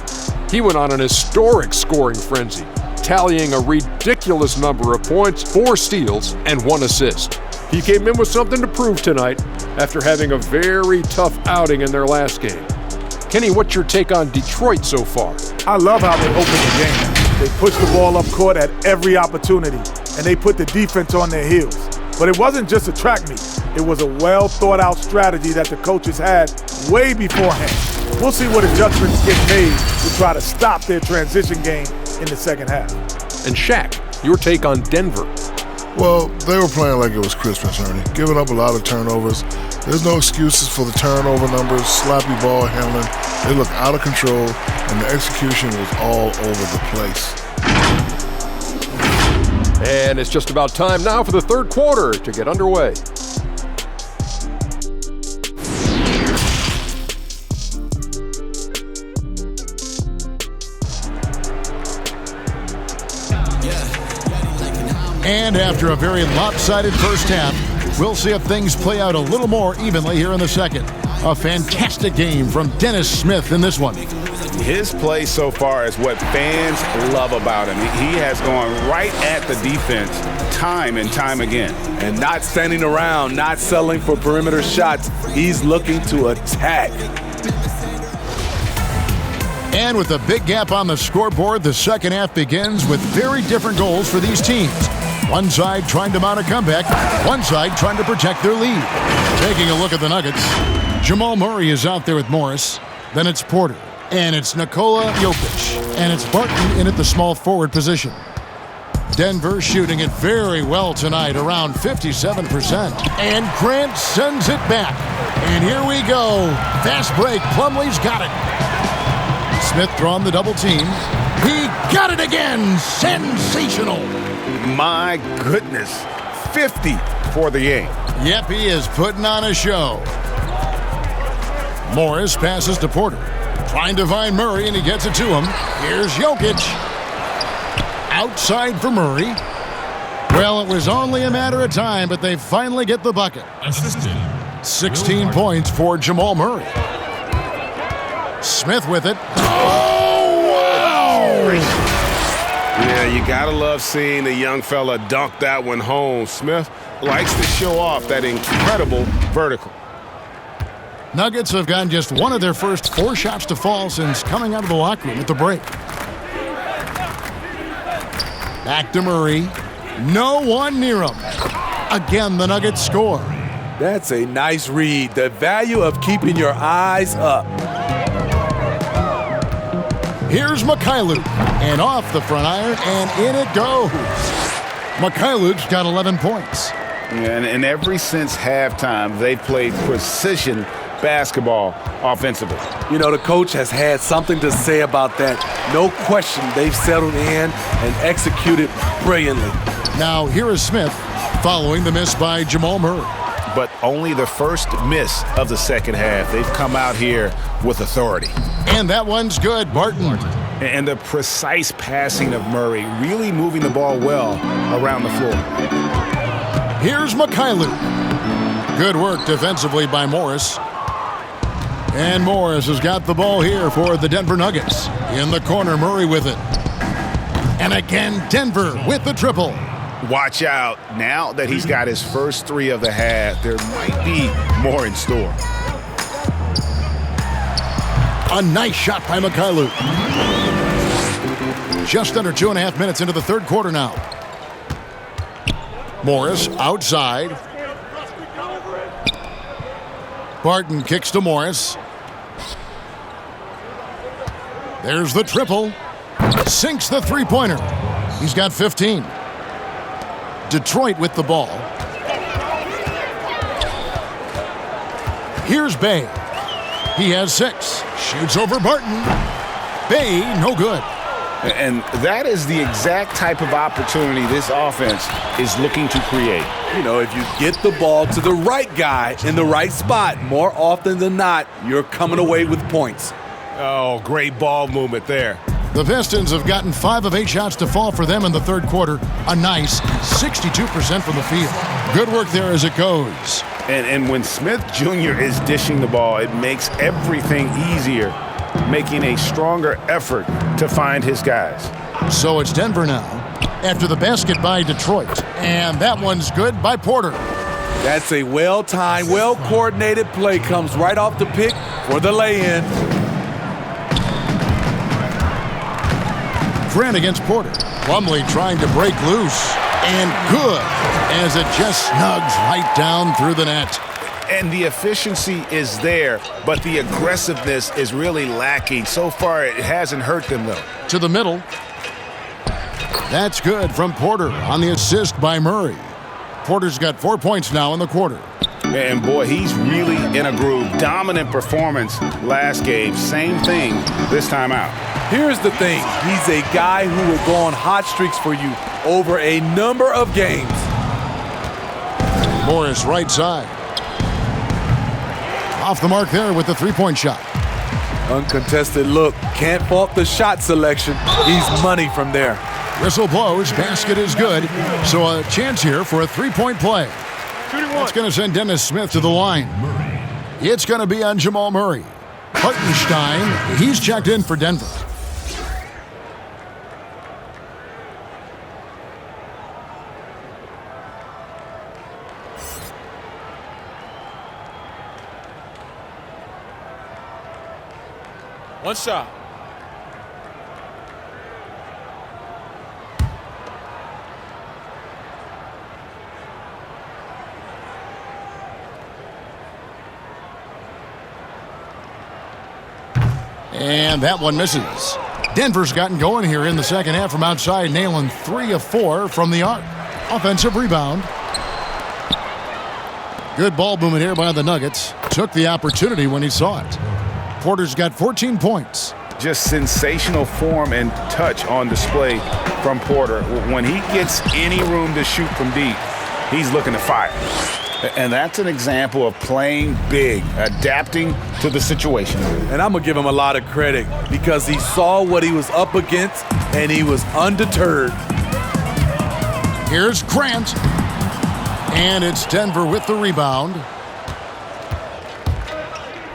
He went on an historic scoring frenzy, tallying a ridiculous number of points, 4 steals, and 1 assist. He came in with something to prove tonight after having a very tough outing in their last game. Kenny, what's your take on Detroit so far? I love how they opened the game. They pushed the ball up court at every opportunity, and they put the defense on their heels. But it wasn't just a track meet. It was a well-thought-out strategy that the coaches had way beforehand. We'll see what adjustments get made to try to stop their transition game in the second half. And Shaq, your take on Denver? Well, they were playing like it was Christmas, Ernie. Giving up a lot of turnovers. There's no excuses for the turnover numbers, sloppy ball handling. They look out of control, and the execution was all over the place. And it's just about time now for the third quarter to get underway. And after a very lopsided first half, we'll see if things play out a little more evenly here in the second. A fantastic game from Dennis Smith in this one. His play so far is what fans love about him. He has gone right at the defense time and time again. And not standing around, not settling for perimeter shots. He's looking to attack. And with a big gap on the scoreboard, the second half begins with very different goals for these teams. One side trying to mount a comeback, one side trying to protect their lead. Taking a look at the Nuggets, Jamal Murray is out there with Morris. Then it's Porter. And it's Nikola Jokic. And it's Barton in at the small forward position. Denver shooting it very well tonight, around 57%. And Grant sends it back. And here we go. Fast break. Plumlee's got it. Smith drawn the double team. He got it again. Sensational. My goodness. 50 for the game. Yep, he is putting on a show. Morris passes to Porter. Trying to find Murray, and he gets it to him. Here's Jokic. Outside for Murray. Well, it was only a matter of time, but they finally get the bucket. Assisted. 16 points for Jamal Murray. Smith with it. Oh, wow! Yeah, you You gotta love seeing the young fella dunk that one home. Smith likes to show off that incredible vertical. Nuggets have gotten just one of their first 4 shots to fall since coming out of the locker room at the break. Back to Murray. No one near him. Again, the Nuggets score. That's a nice read. The value of keeping your eyes up. Here's Mikhailuk, and off the front iron, and in it goes. Mikhailuk's got 11 points. And ever since halftime, they've played precision basketball offensively. You know, the coach has had something to say about that. No question, they've settled in and executed brilliantly. Now, here is Smith following the miss by Jamal Murray. But only the first miss of the second half. They've come out here with authority. And that one's good, Barton. And the precise passing of Murray, really moving the ball well around the floor. Here's Mikhailuk. Good work defensively by Morris. And Morris has got the ball here for the Denver Nuggets. In the corner, Murray with it. And again, Denver with the triple. Watch out. Now that he's got his first 3 of the half, there might be more in store. A nice shot by Mikhailuk. Just under 2.5 minutes into the third quarter now. Morris outside. Barton kicks to Morris. There's the triple. Sinks the three-pointer. He's got 15. Detroit with the ball. Here's Bay. He has 6. Shoots over Barton. Bay, no good. And that is the exact type of opportunity this offense is looking to create. You know, if you get the ball to the right guy in the right spot, more often than not, you're coming away with points. Oh, great ball movement there. The Pistons have gotten 5 of 8 shots to fall for them in the third quarter. A nice 62% from the field. Good work there as it goes. And when Smith Jr. is dishing the ball, it makes everything easier, making a stronger effort to find his guys. So it's Denver now, after the basket by Detroit. And that one's good by Porter. That's a well-timed, well-coordinated play. Comes right off the pick for the lay-in. Grant against Porter. Plumlee trying to break loose. And good, as it just snugs right down through the net. And the efficiency is there, but the aggressiveness is really lacking. So far, it hasn't hurt them, though. To the middle. That's good from Porter on the assist by Murray. Porter's got 4 points now in the quarter. And boy, he's really in a groove. Dominant performance last game. Same thing this time out. Here's the thing. He's a guy who will go on hot streaks for you over a number of games. Morris right side. Off the mark there with the three-point shot. Uncontested look. Can't fault the shot selection. He's money from there. Whistle blows. Basket is good. So a chance here for a three-point play. That's going to send Dennis Smith to the line. It's going to be on Jamal Murray. Hartenstein, he's checked in for Denver. One shot. And that one misses. Denver's gotten going here in the second half from outside, nailing 3 of 4 from the arc. Offensive rebound. Good ball movement here by the Nuggets. Took the opportunity when he saw it. Porter's got 14 points. Just sensational form and touch on display from Porter. When he gets any room to shoot from deep, he's looking to fire. And that's an example of playing big, adapting to the situation. And I'm going to give him a lot of credit because he saw what he was up against and he was undeterred. Here's Grant. And it's Denver with the rebound.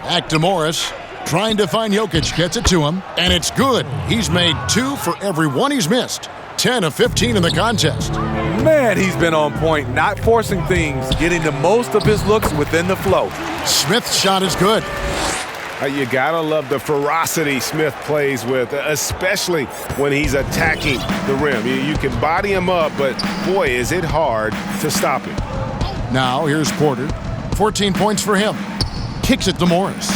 Back to Morris. Trying to find Jokic, gets it to him, and it's good. He's made 2 for every 1 he's missed. 10 of 15 in the contest. Man, he's been on point, not forcing things, getting the most of his looks within the flow. Smith's shot is good. You gotta love the ferocity Smith plays with, especially when he's attacking the rim. You can body him up, but boy, is it hard to stop him. Now here's Porter. 14 points for him. Kicks it to Morris.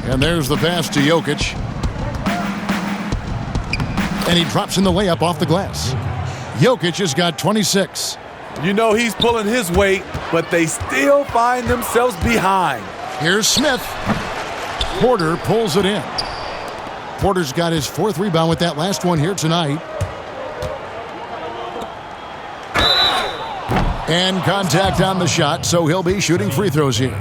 And there's the pass to Jokic. And he drops in the layup off the glass. Jokic has got 26. You know he's pulling his weight, but they still find themselves behind. Here's Smith. Porter pulls it in. Porter's got his 4th rebound with that last one here tonight. And contact on the shot, so he'll be shooting free throws here.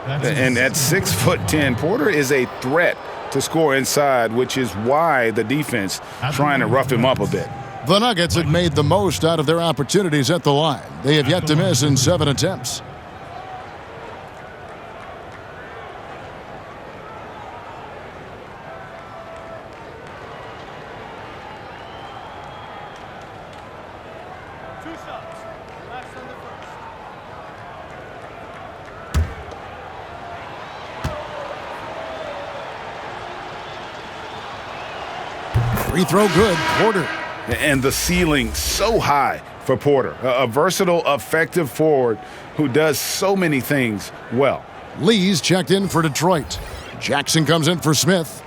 And at 6'10", Porter is a threat to score inside, which is why the defense trying to rough him up a bit. The Nuggets have made the most out of their opportunities at the line. They have yet to miss in 7 attempts. Free throw good, Porter. And the ceiling so high for Porter, a versatile, effective forward who does so many things well. Lee's checked in for Detroit. Jackson comes in for Smith.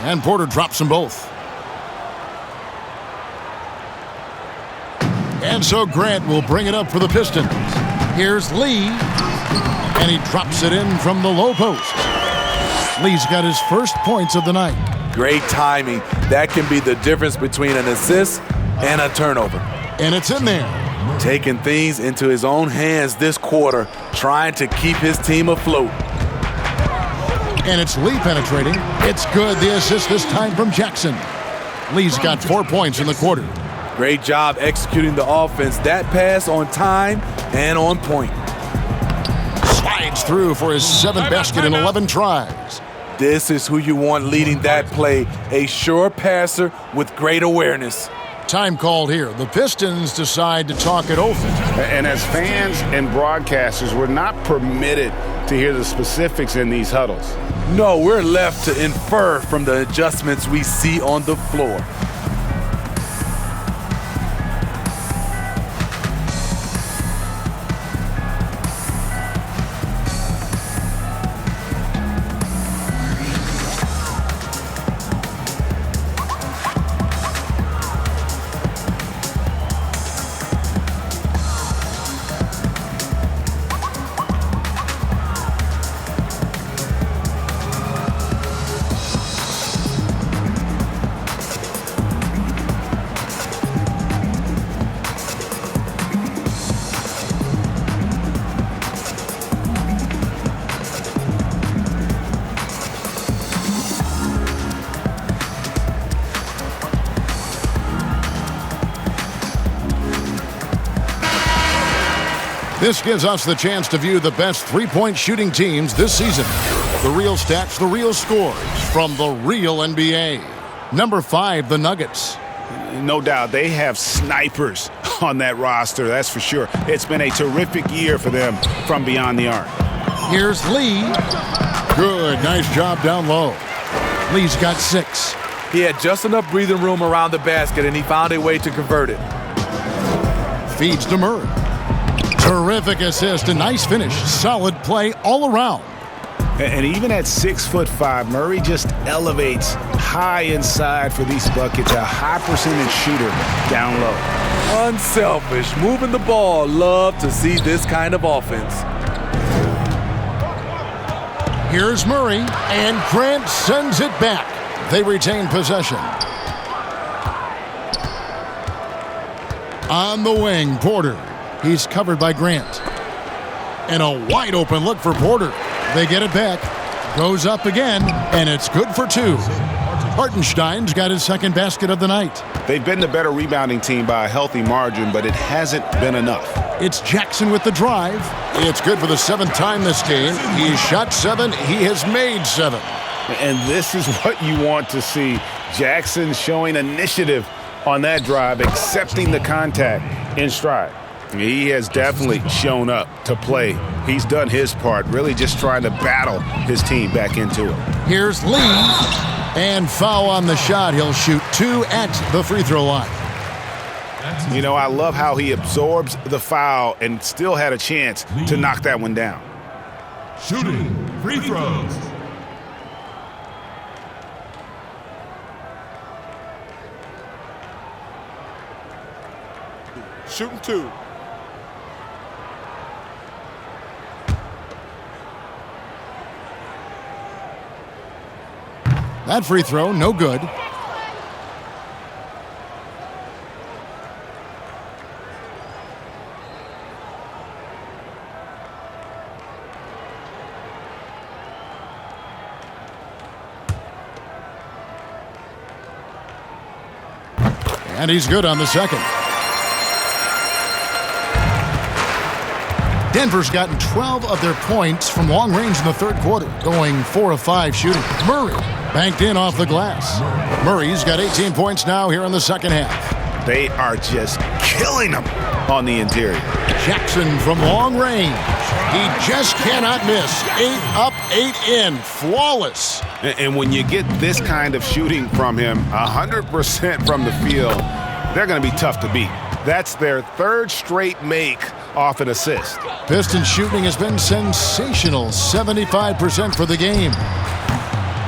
And Porter drops them both. And so Grant will bring it up for the Pistons. Here's Lee, and he drops it in from the low post. Lee's got his first points of the night. Great timing. That can be the difference between an assist and a turnover. And it's in there. Taking things into his own hands this quarter, trying to keep his team afloat. And it's Lee penetrating. It's good. The assist this time from Jackson. Lee's got 4 points in the quarter. Great job executing the offense. That pass on time and on point. Slides through for his 7th basket in 11 tries. This is who you want leading that play. A sure passer with great awareness. Time called here. The Pistons decide to talk it over. And as fans and broadcasters, we're not permitted to hear the specifics in these huddles. No, we're left to infer from the adjustments we see on the floor. This gives us the chance to view the best three-point shooting teams this season. The real stats, the real scores from the real NBA. Number 5, the Nuggets. No doubt, they have snipers on that roster, that's for sure. It's been a terrific year for them from beyond the arc. Here's Lee. Good, nice job down low. Lee's got 6. He had just enough breathing room around the basket, and he found a way to convert it. Feeds to Murray. Terrific assist, a nice finish. Solid play all around. And even at 6'5", Murray just elevates high inside for these buckets. A high percentage shooter down low. Unselfish, moving the ball. Love to see this kind of offense. Here's Murray, and Grant sends it back. They retain possession. On the wing, Porter. He's covered by Grant. And a wide open look for Porter. They get it back. Goes up again, and it's good for 2. Hartenstein's got his second basket of the night. They've been the better rebounding team by a healthy margin, but it hasn't been enough. It's Jackson with the drive. It's good for the 7th time this game. He's shot 7. He has made 7. And this is what you want to see. Jackson showing initiative on that drive, accepting the contact in stride. He has definitely shown up to play. He's done his part, really just trying to battle his team back into it. Here's Lee, and foul on the shot. He'll shoot 2 at the free throw line. You know, I love how he absorbs the foul and still had a chance to knock that one down. Shooting free throws. Shooting 2. That free throw, no good. And he's good on the second. Denver's gotten 12 of their points from long range in the third quarter, going 4 of 5 shooting. Murray banked in off the glass. Murray's got 18 points now here in the second half. They are just killing them on the interior. Jackson from long range. He just cannot miss. 8 up, 8 in. Flawless. And when you get this kind of shooting from him, 100% from the field, they're going to be tough to beat. That's their 3rd straight make off an assist. Pistons shooting has been sensational. 75% for the game.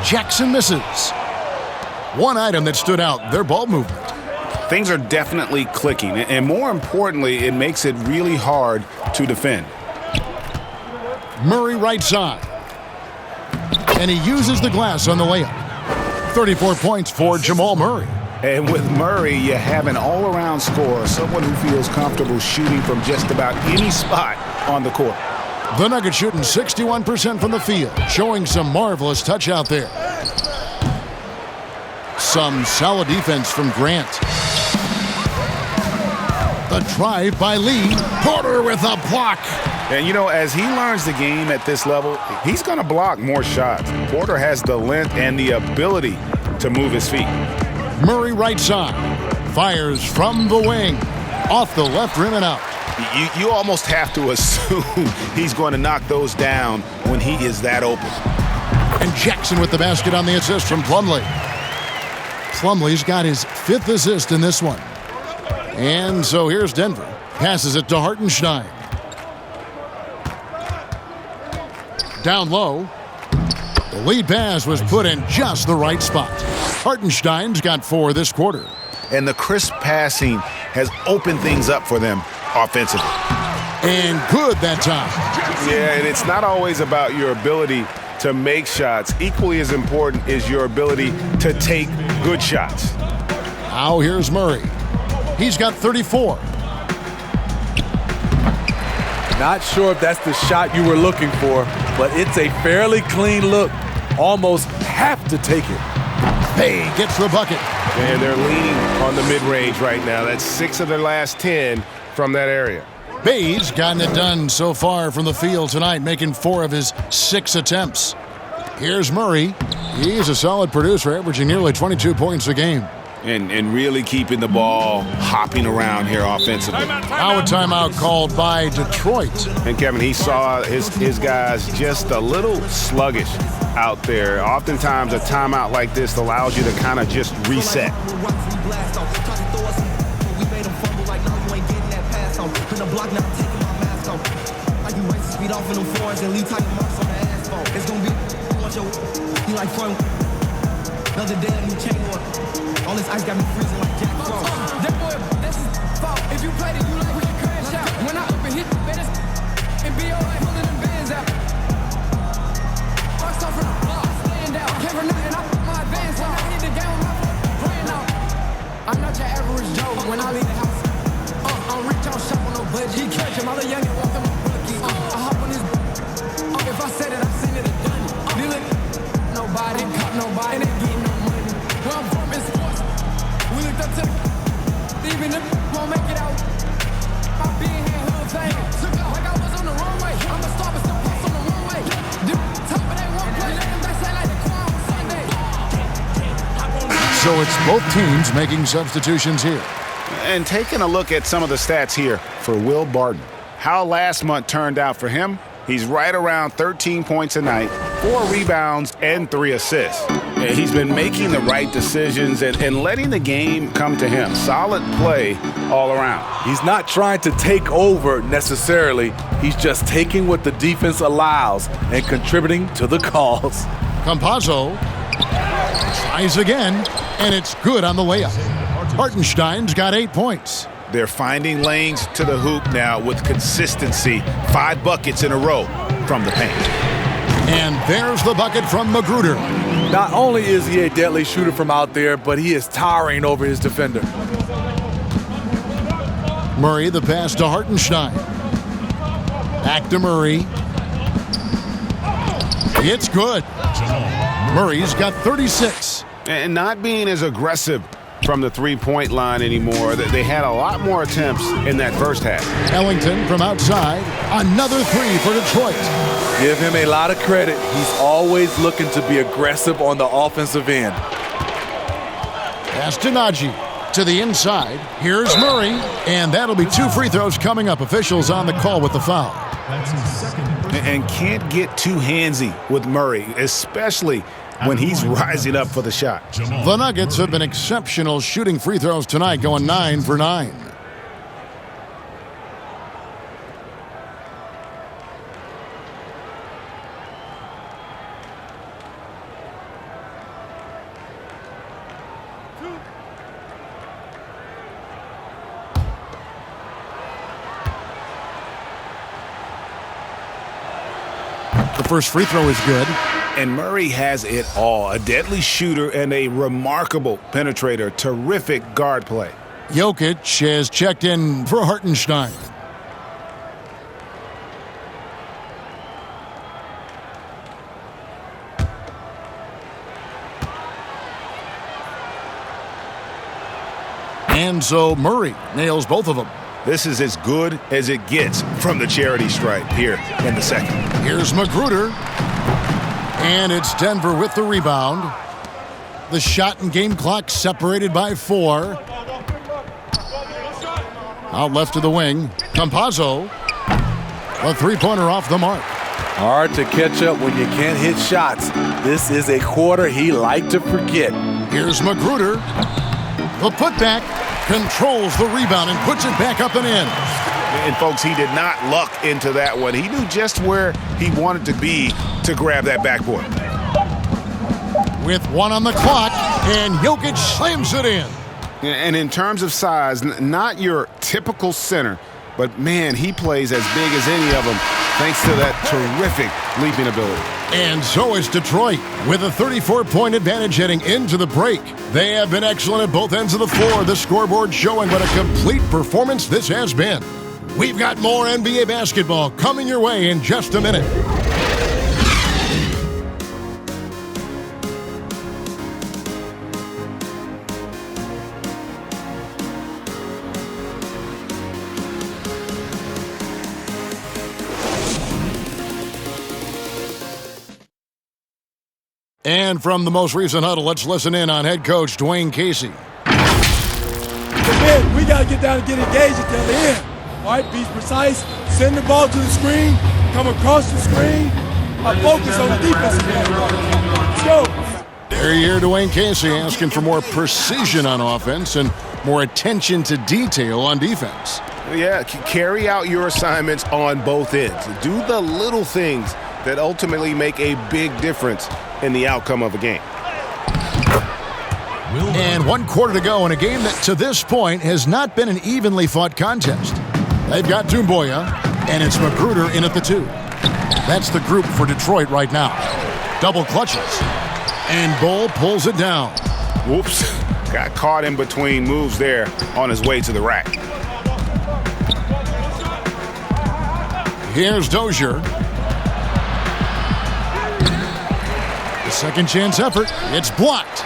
Jackson misses. One item that stood out, their ball movement. Things are definitely clicking, and more importantly, it makes it really hard to defend. Murray right side. And he uses the glass on the layup. 34 points for Jamal Murray. And with Murray, you have an all-around scorer, someone who feels comfortable shooting from just about any spot on the court. The Nuggets shooting 61% from the field, showing some marvelous touch out there. Some solid defense from Grant. The drive by Lee. Porter with a block. And, you know, as he learns the game at this level, he's going to block more shots. Porter has the length and the ability to move his feet. Murray right side. Fires from the wing. Off the left rim and out. You almost have to assume he's going to knock those down when he is that open. And Jackson with the basket on the assist from Plumlee. Plumlee's got his 5th assist in this one. And so here's Denver. Passes it to Hartenstein. Down low. The lead pass was put in just the right spot. Hartenstein's got 4 this quarter. And the crisp passing has opened things up for them offensively. And good that time. Yeah, and it's not always about your ability to make shots. Equally as important is your ability to take good shots. Now here's Murray. He's got 34. Not sure if that's the shot you were looking for, but it's a fairly clean look. Almost have to take it. Bay gets the bucket. And they're leaning on the mid-range right now. That's 6 of their last 10 from that area. Bay's gotten it done so far from the field tonight, making 4 of his 6 attempts. Here's Murray. He's a solid producer, averaging nearly 22 points a game. And really keeping the ball hopping around here offensively. Now a timeout called by Detroit. And Kevin, he saw his guys just a little sluggish out there. Oftentimes a timeout like this allows you to kind of just reset. Another day, new chain on. All this ice got me freezing like Jack Frost. That boy, that's his fault. If you played it, you like when you crash out. When I up and hit the better and be alright, pulling them bands out. Fucked off from the block, laying down. Came from nothing, I put my advance on. I hit the game, my praying out. I'm not your average Joe when I leave the house. I'm rich, on shop on no budget. He catch him, all the young and walk them on rookie. I hop on his. If I said it, I seen it and done it. Nobody, caught nobody, and ain't getting no money. So it's both teams making substitutions here. And taking a look at some of the stats here for Will Barton. How last month turned out for him, he's right around 13 points a night, 4 rebounds, and 3 assists. He's been making the right decisions and letting the game come to him. Solid play all around. He's not trying to take over necessarily. He's just taking what the defense allows and contributing to the calls. Campazzo tries again, and it's good on the layup. Hartenstein's got 8 points. They're finding lanes to the hoop now with consistency. 5 buckets in a row from the paint. And there's the bucket from Magruder. Not only is he a deadly shooter from out there, but he is towering over his defender. Murray, the pass to Hartenstein. Back to Murray. It's good. Murray's got 36. And not being as aggressive from the three-point line anymore. They had a lot more attempts in that first half. Ellington from outside. Another 3 for Detroit. Give him a lot of credit. He's always looking to be aggressive on the offensive end. Pass to Najee. To the inside. Here's Murray. And that'll be 2 free throws coming up. Officials on the call with the foul. And can't get too handsy with Murray, especially when he's rising up for the shot. The Nuggets have been exceptional shooting free throws tonight, going 9 for 9. The first free throw is good. And Murray has it all. A deadly shooter and a remarkable penetrator. Terrific guard play. Jokic has checked in for Hartenstein. And so Murray nails both of them. This is as good as it gets from the charity stripe here in the second. Here's Magruder. And it's Denver with the rebound. The shot and game clock separated by 4. Out left to the wing. Campazzo. A 3-pointer off the mark. Hard to catch up when you can't hit shots. This is a quarter he liked to forget. Here's Magruder. The putback controls the rebound and puts it back up and in. And folks, he did not luck into that one. He knew just where he wanted to be to grab that backboard. With 1 on the clock, and Jokic slams it in. And in terms of size, not your typical center, but man, he plays as big as any of them thanks to that terrific leaping ability. And so is Detroit with a 34-point advantage heading into the break. They have been excellent at both ends of the floor. The scoreboard showing what a complete performance this has been. We've got more NBA basketball coming your way in just a minute. And from the most recent huddle, let's listen in on head coach Dwayne Casey. Man, we got to get down and get engaged at the other end. All right, be precise, send the ball to the screen, come across the screen, focus on the defensive end. Let's go. There you hear Dwayne Casey asking for more precision on offense and more attention to detail on defense. Yeah, carry out your assignments on both ends. Do the little things that ultimately make a big difference in the outcome of a game. And 1 quarter to go in a game that to this point has not been an evenly fought contest. They've got Doumbouya, and it's Magruder in at the 2. That's the group for Detroit right now. Double clutches. And Bull pulls it down. Whoops. Got caught in between moves there on his way to the rack. Here's Dozier. The second chance effort. It's blocked.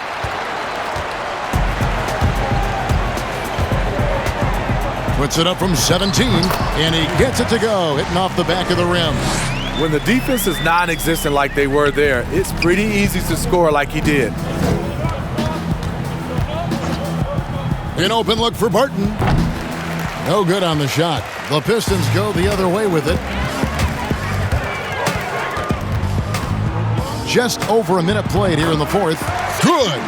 Puts it up from 17, and he gets it to go, hitting off the back of the rim. When the defense is non-existent like they were there, it's pretty easy to score like he did. An open look for Barton. No good on the shot. The Pistons go the other way with it. Just over a minute played here in the fourth. Good.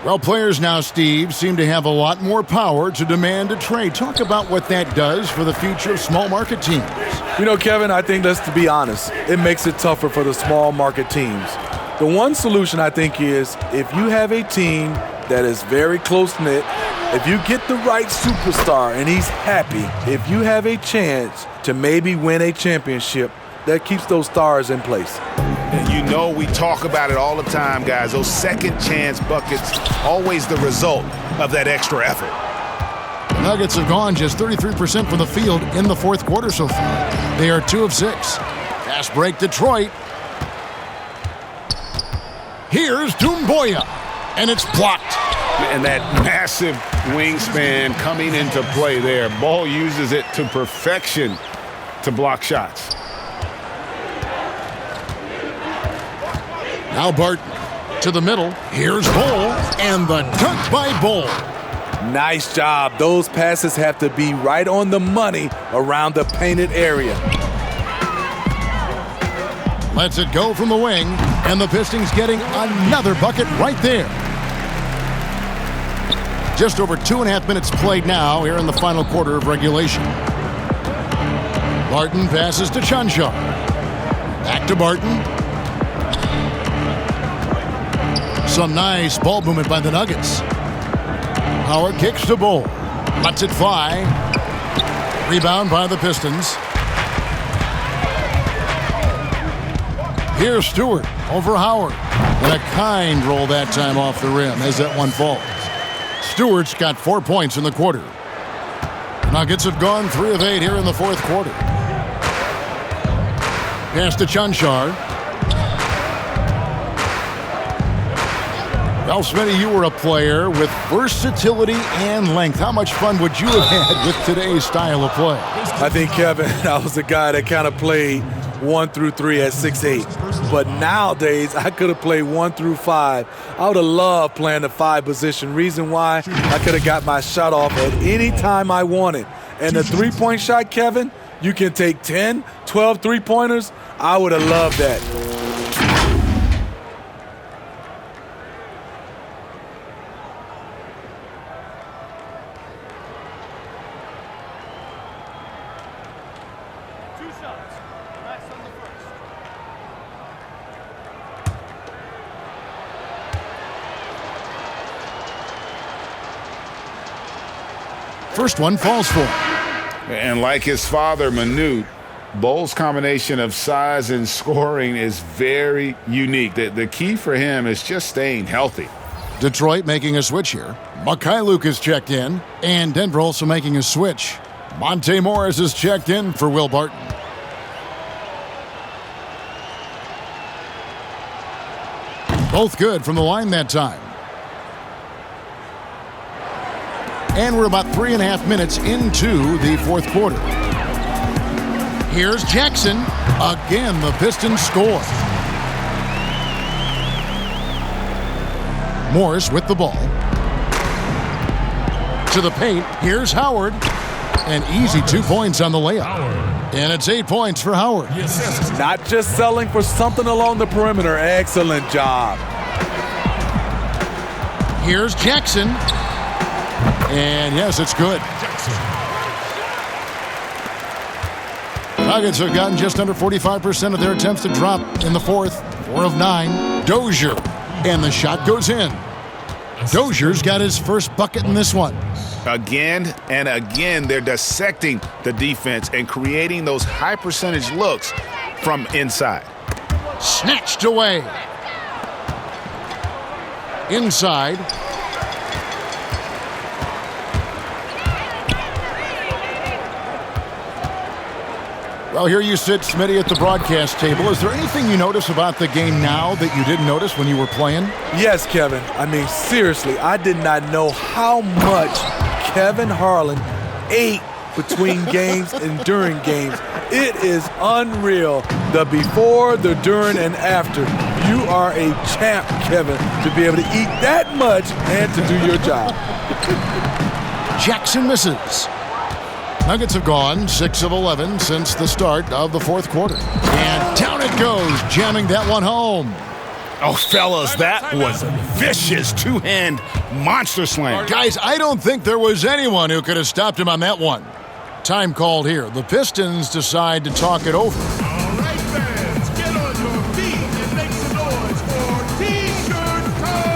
Well, players now, Steve, seem to have a lot more power to demand a trade. Talk about what that does for the future of small market teams. You know, Kevin, I think, let's be honest, it makes it tougher for the small market teams. The one solution, I think, is if you have a team that is very close-knit, if you get the right superstar and he's happy, if you have a chance to maybe win a championship, that keeps those stars in place. And you know we talk about it all the time, guys. Those second chance buckets, always the result of that extra effort. The Nuggets have gone just 33% from the field in the fourth quarter so far. They are 2 of 6. Fast break, Detroit. Here's Doumbouya, and it's blocked. And that massive wingspan coming into play there. Ball uses it to perfection to block shots. Now Barton to the middle. Here's Bol, and the dunk by Bol. Nice job. Those passes have to be right on the money around the painted area. Lets it go from the wing, and the Pistons getting another bucket right there. Just over 2.5 minutes played now here in the final quarter of regulation. Barton passes to Chancellor. Back to Barton. Some nice ball movement by the Nuggets. Howard kicks to Bol. Lets it fly. Rebound by the Pistons. Here's Stewart over Howard. And a kind roll that time off the rim as that one falls. Stewart's got 4 points in the quarter. The Nuggets have gone 3 of 8 here in the fourth quarter. Pass to Chancellor. Well, Smitty, you were a player with versatility and length. How much fun would you have had with today's style of play? I think, Kevin, I was a guy that kind of played 1 through 3 at 6'8". But nowadays, I could have played 1 through 5. I would have loved playing the 5 position. Reason why, I could have got my shot off at any time I wanted. And the three-point shot, Kevin, you can take 10, 12 three-pointers. I would have loved that. First one falls for him. And like his father, Manute, Bol's combination of size and scoring is very unique. The key for him is just staying healthy. Detroit making a switch here. Mikhailuk is checked in, and Denver also making a switch. Monte Morris is checked in for Will Barton. Both good from the line that time. And we're about 3.5 minutes into the fourth quarter. Here's Jackson. Again, the Pistons score. Morris with the ball. To the paint. Here's Howard. An easy 2 points on the layup. And it's 8 points for Howard. Not just selling for something along the perimeter. Excellent job. Here's Jackson. And yes, it's good. Nuggets have gotten just under 45% of their attempts to drop in the fourth. 4 of 9. Dozier. And the shot goes in. Dozier's got his first bucket in this one. Again and again, they're dissecting the defense and creating those high percentage looks from inside. Snatched away. Inside. Well, here you sit, Smitty, at the broadcast table. Is there anything you notice about the game now that you didn't notice when you were playing? Yes, Kevin. I mean, seriously, I did not know how much Kevin Harlan ate between games and during games. It is unreal. The before, the during, and after. You are a champ, Kevin, to be able to eat that much and to do your job. Jackson misses. Nuggets have gone 6 of 11 since the start of the fourth quarter. And down it goes, jamming that one home. Oh, fellas, that was a vicious two-hand monster slam. Guys, I don't think there was anyone who could have stopped him on that one. Time called here. The Pistons decide to talk it over. All right, fans, get on your feet and make some noise for T-shirt time!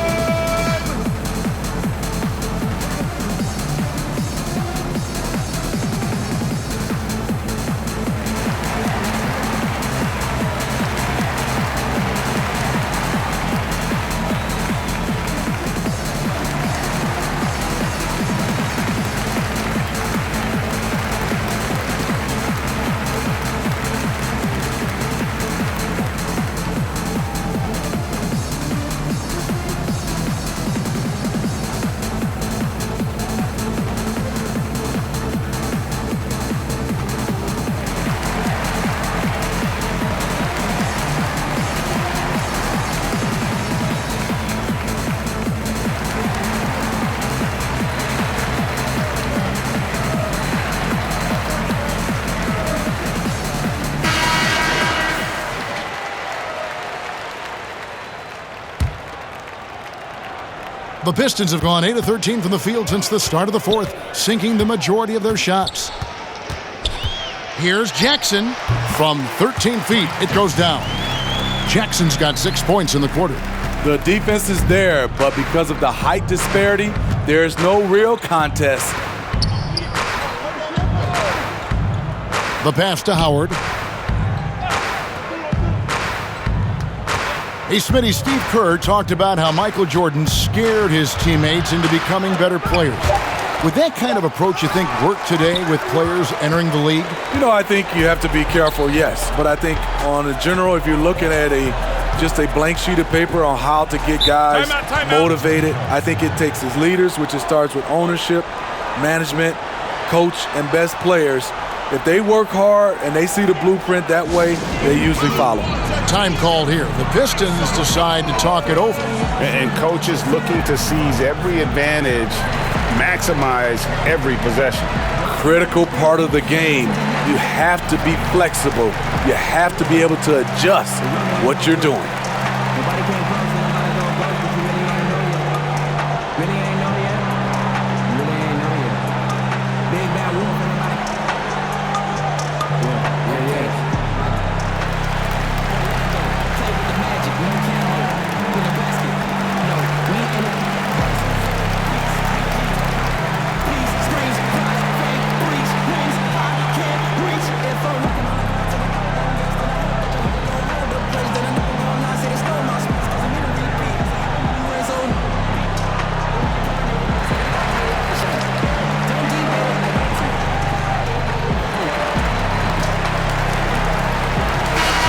The Pistons have gone 8 of 13 from the field since the start of the fourth, sinking the majority of their shots. Here's Jackson from 13 feet. It goes down. Jackson's got 6 points in the quarter. The defense is there, but because of the height disparity, there's no real contest. The pass to Howard. Hey, Smitty, Steve Kerr talked about how Michael Jordan scared his teammates into becoming better players. Would that kind of approach, you think, work today with players entering the league? You know, I think you have to be careful, yes. But I think on a general, if you're looking at just a blank sheet of paper on how to get guys motivated, I think it takes as leaders, which it starts with ownership, management, coach, and best players. If they work hard and they see the blueprint that way, they usually follow. Time called here. The Pistons decide to talk it over. And coaches looking to seize every advantage, maximize every possession. Critical part of the game. You have to be flexible. You have to be able to adjust what you're doing.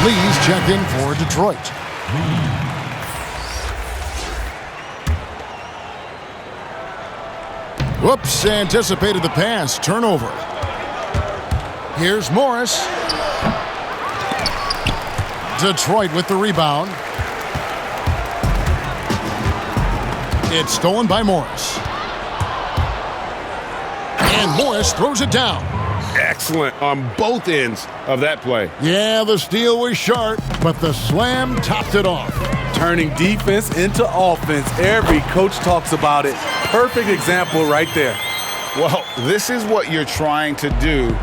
Lee's checked in for Detroit. Whoops, anticipated the pass. Turnover. Here's Morris. Detroit with the rebound. It's stolen by Morris. And Morris throws it down. Excellent on both ends of that play. Yeah, the steal was sharp, but the slam topped it off. Turning defense into offense. Every coach talks about it. Perfect example right there. Well, this is what you're trying to do.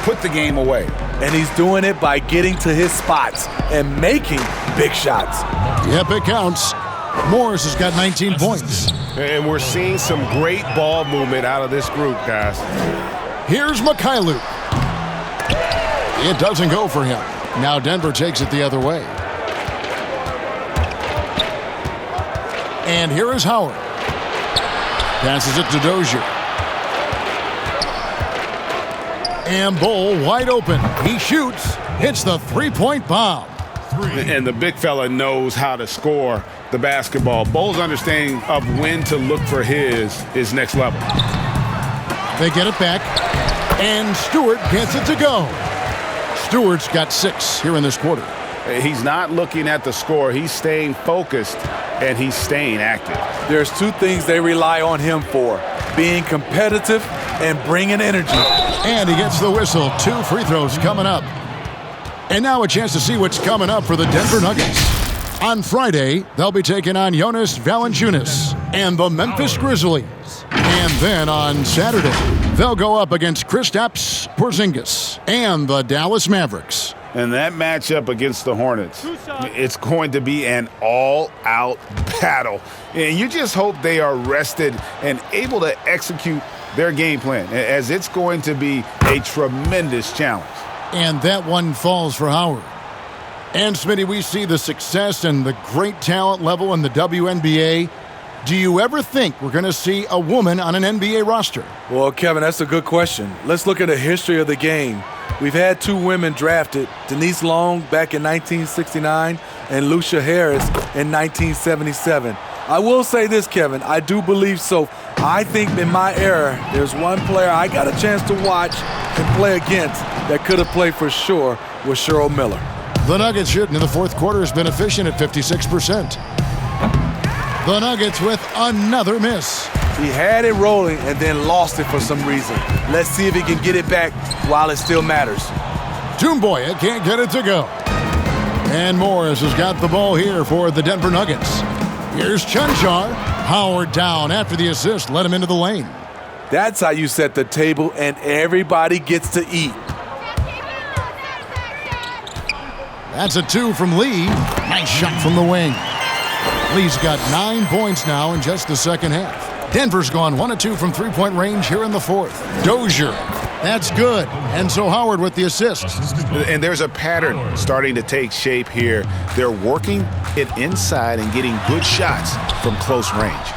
Put the game away. And he's doing it by getting to his spots and making big shots. Yep, it counts. Morris has got 19 points. And we're seeing some great ball movement out of this group, guys. Here's Mikhailuk. It doesn't go for him. Now Denver takes it the other way. And here is Howard. Passes it to Dozier. And Bull wide open. He shoots. Hits the three-point bomb. And the big fella knows how to score the basketball. Bull's understanding of when to look for his is next level. They get it back. And Stewart gets it to go. Stewart's got 6 here in this quarter. He's not looking at the score. He's staying focused, and he's staying active. There's 2 things they rely on him for: being competitive and bringing energy. And he gets the whistle. 2 free throws coming up. And now a chance to see what's coming up for the Denver Nuggets. On Friday, they'll be taking on Jonas Valanciunas and the Memphis Grizzlies. And then on Saturday, they'll go up against Kristaps Porzingis and the Dallas Mavericks. And that matchup against the Hornets, it's going to be an all-out battle. And you just hope they are rested and able to execute their game plan, as it's going to be a tremendous challenge. And that one falls for Howard. And Smitty, we see the success and the great talent level in the WNBA. Do you ever think we're going to see a woman on an NBA roster? Well, Kevin, that's a good question. Let's look at the history of the game. We've had 2 women drafted, Denise Long back in 1969 and Lucia Harris in 1977. I will say this, Kevin, I do believe so. I think in my era, there's one player I got a chance to watch and play against that could have played for sure was Cheryl Miller. The Nuggets shooting in the fourth quarter has been efficient at 56%. The Nuggets with another miss. He had it rolling and then lost it for some reason. Let's see if he can get it back while it still matters. Toomboya can't get it to go. And Morris has got the ball here for the Denver Nuggets. Here's Chunchar. Howard down after the assist. Let him into the lane. That's how you set the table and everybody gets to eat. That's a 2 from Lee. Nice shot from the wing. Lee's got 9 points now in just the second half. Denver's gone 1 of 2 from three-point range here in the fourth. Dozier. That's good. And so Howard with the assist. And there's a pattern starting to take shape here. They're working it inside and getting good shots from close range.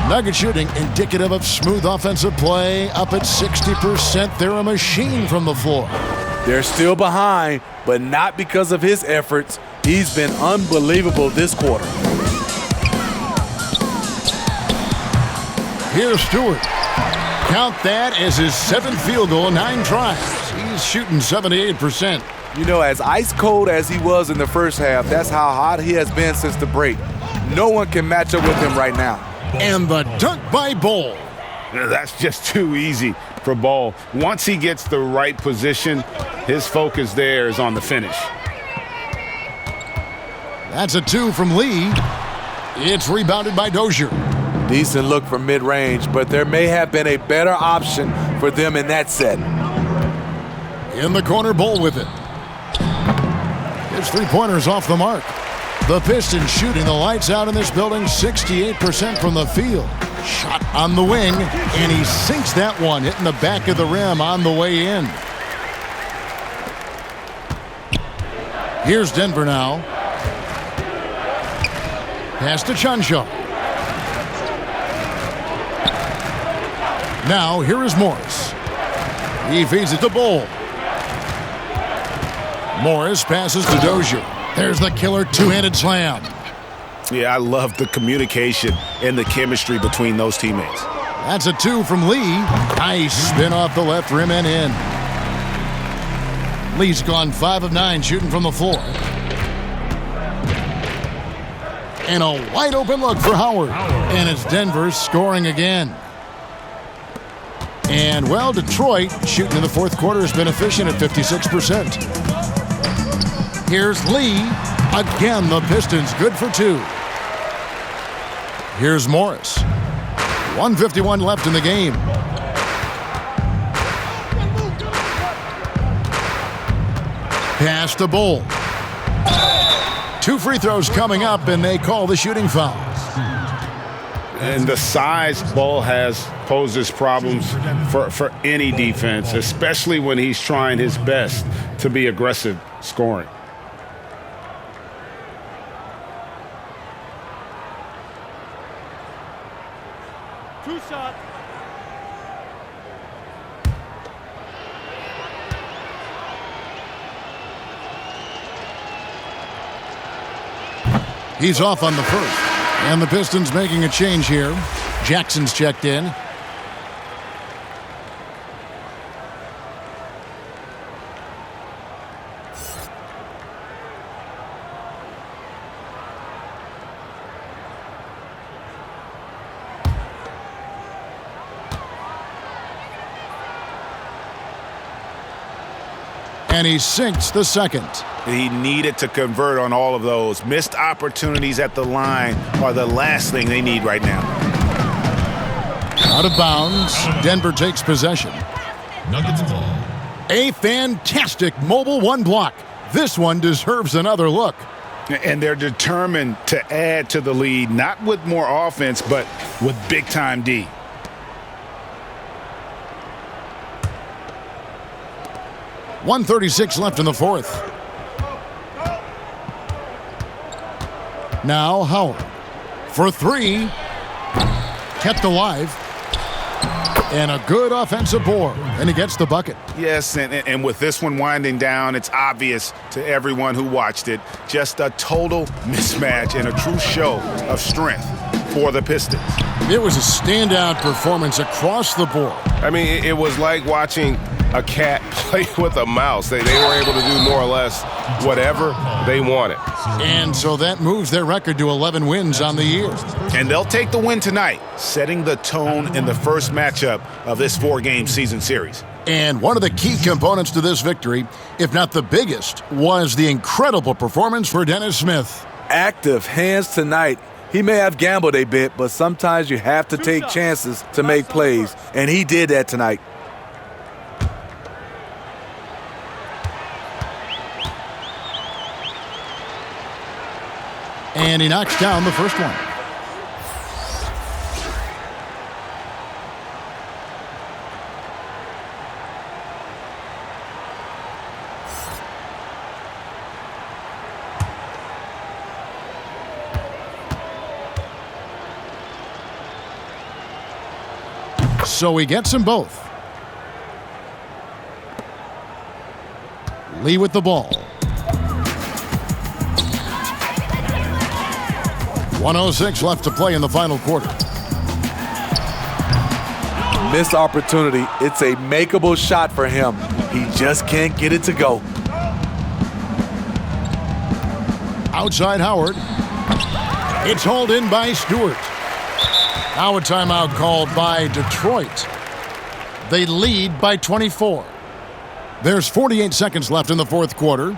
Nugget shooting indicative of smooth offensive play. Up at 60%. They're a machine from the floor. They're still behind, but not because of his efforts. He's been unbelievable this quarter. Here's Stewart. Count that as his 7th field goal in 9 tries. He's shooting 78%. You know, as ice cold as he was in the first half, that's how hot he has been since the break. No one can match up with him right now. And the dunk by Ball. That's just too easy for Ball. Once he gets the right position, his focus there is on the finish. That's a 2 from Lee. It's rebounded by Dozier. Decent look from mid-range, but there may have been a better option for them in that set. In the corner, Bull with it. His 3-pointers off the mark. The Pistons shooting the lights out in this building, 68% from the field. Shot on the wing, and he sinks that one, hitting the back of the rim on the way in. Here's Denver now. Pass to Chuncho. Now, here is Morris. He feeds it to Bull. Morris passes to Dozier. There's the killer two-handed slam. Yeah, I love the communication and the chemistry between those teammates. That's a 2 from Lee. Nice spin off the left rim and in. Lee's gone 5 of 9 shooting from the floor. And a wide open look for Howard. And it's Denver scoring again. And, well, Detroit shooting in the fourth quarter has been efficient at 56%. Here's Lee. Again, the Pistons good for 2. Here's Morris. 1:51 left in the game. Pass to Bull. 2 free throws coming up, and they call the shooting foul. And the size Bull has poses problems for any defense, especially when he's trying his best to be aggressive scoring. Two shots. He's off on the first. And the Pistons making a change here. Jackson's checked in. And he sinks the second. He needed to convert on all of those. Missed opportunities at the line are the last thing they need right now. Out of bounds. Denver takes possession. Nuggets ball. A fantastic mobile one block. This one deserves another look. And they're determined to add to the lead, not with more offense, but with big-time D. .136 left in the fourth. Now Howard for three. Kept alive. And a good offensive board. And he gets the bucket. Yes, and with this one winding down, it's obvious to everyone who watched it. Just a total mismatch and a true show of strength for the Pistons. It was a standout performance across the board. I mean, it was like watching a cat play with a mouse. They were able to do more or less whatever they wanted. And so that moves their record to 11 wins on the year. And they'll take the win tonight, setting the tone in the first matchup of this 4-game season series. And one of the key components to this victory, if not the biggest, was the incredible performance for Dennis Smith. Active hands tonight. He may have gambled a bit, but sometimes you have to take chances to make plays, and he did that tonight. And he knocks down the first one. So he gets them both. Lee with the ball. 1:06 left to play in the final quarter. Missed opportunity. It's a makeable shot for him. He just can't get it to go. Outside Howard. It's hauled in by Stewart. Now a timeout called by Detroit. They lead by 24. There's 48 seconds left in the fourth quarter.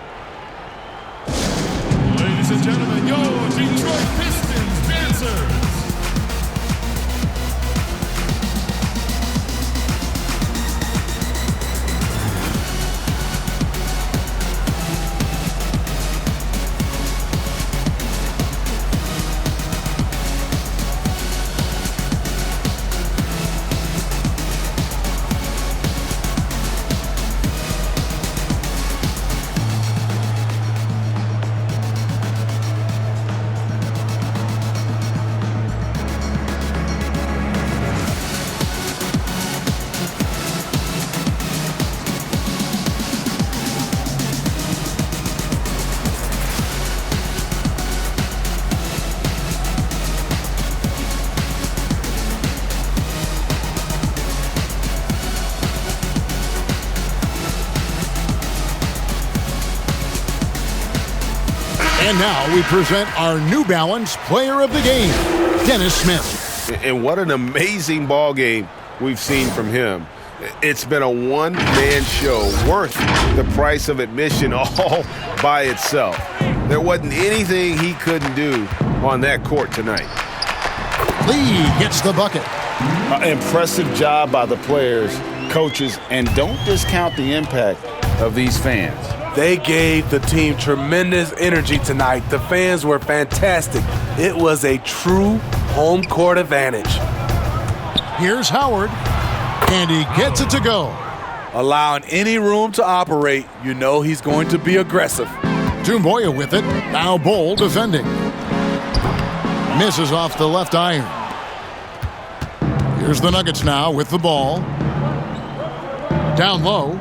Ladies and gentlemen, your Detroit Pistons dancers. And now we present our New Balance Player of the Game, Dennis Smith. And what an amazing ball game we've seen from him. It's been a one-man show worth the price of admission all by itself. There wasn't anything he couldn't do on that court tonight. Lee gets the bucket. Impressive job by the players, coaches, and don't discount the impact of these fans. They gave the team tremendous energy tonight. The fans were fantastic. It was a true home court advantage. Here's Howard, and he gets it to go. Allowing any room to operate, you know he's going to be aggressive. Tumboya with it, now Bol defending. Misses off the left iron. Here's the Nuggets now with the ball. Down low.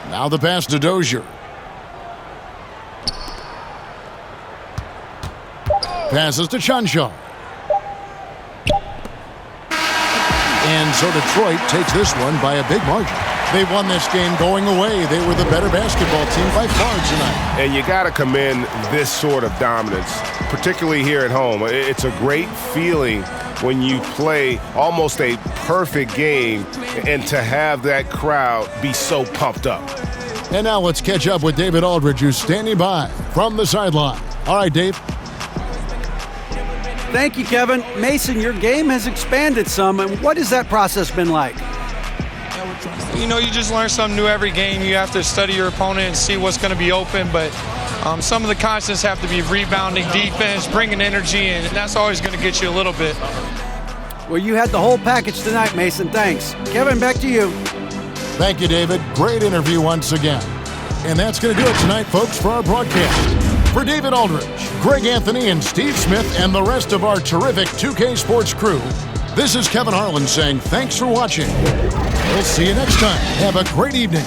Now the pass to Dozier. Passes to Chanshaw. And so Detroit takes this one by a big margin. They won this game going away. They were the better basketball team by far tonight. And you got to commend this sort of dominance, particularly here at home. It's a great feeling when you play almost a perfect game and to have that crowd be so pumped up. And now let's catch up with David Aldridge, who's standing by from the sideline. All right, Dave. Thank you, Kevin. Mason, your game has expanded some, and what has that process been like? You know, you just learn something new every game. You have to study your opponent and see what's going to be open, but some of the constants have to be rebounding, defense, bringing energy, and that's always going to get you a little bit. Well, you had the whole package tonight, Mason. Thanks. Kevin, back to you. Thank you, David. Great interview once again. And that's going to do it tonight, folks, for our broadcast. For David Aldridge, Greg Anthony, and Steve Smith, and the rest of our terrific 2K Sports crew, this is Kevin Harlan saying thanks for watching. We'll see you next time. Have a great evening.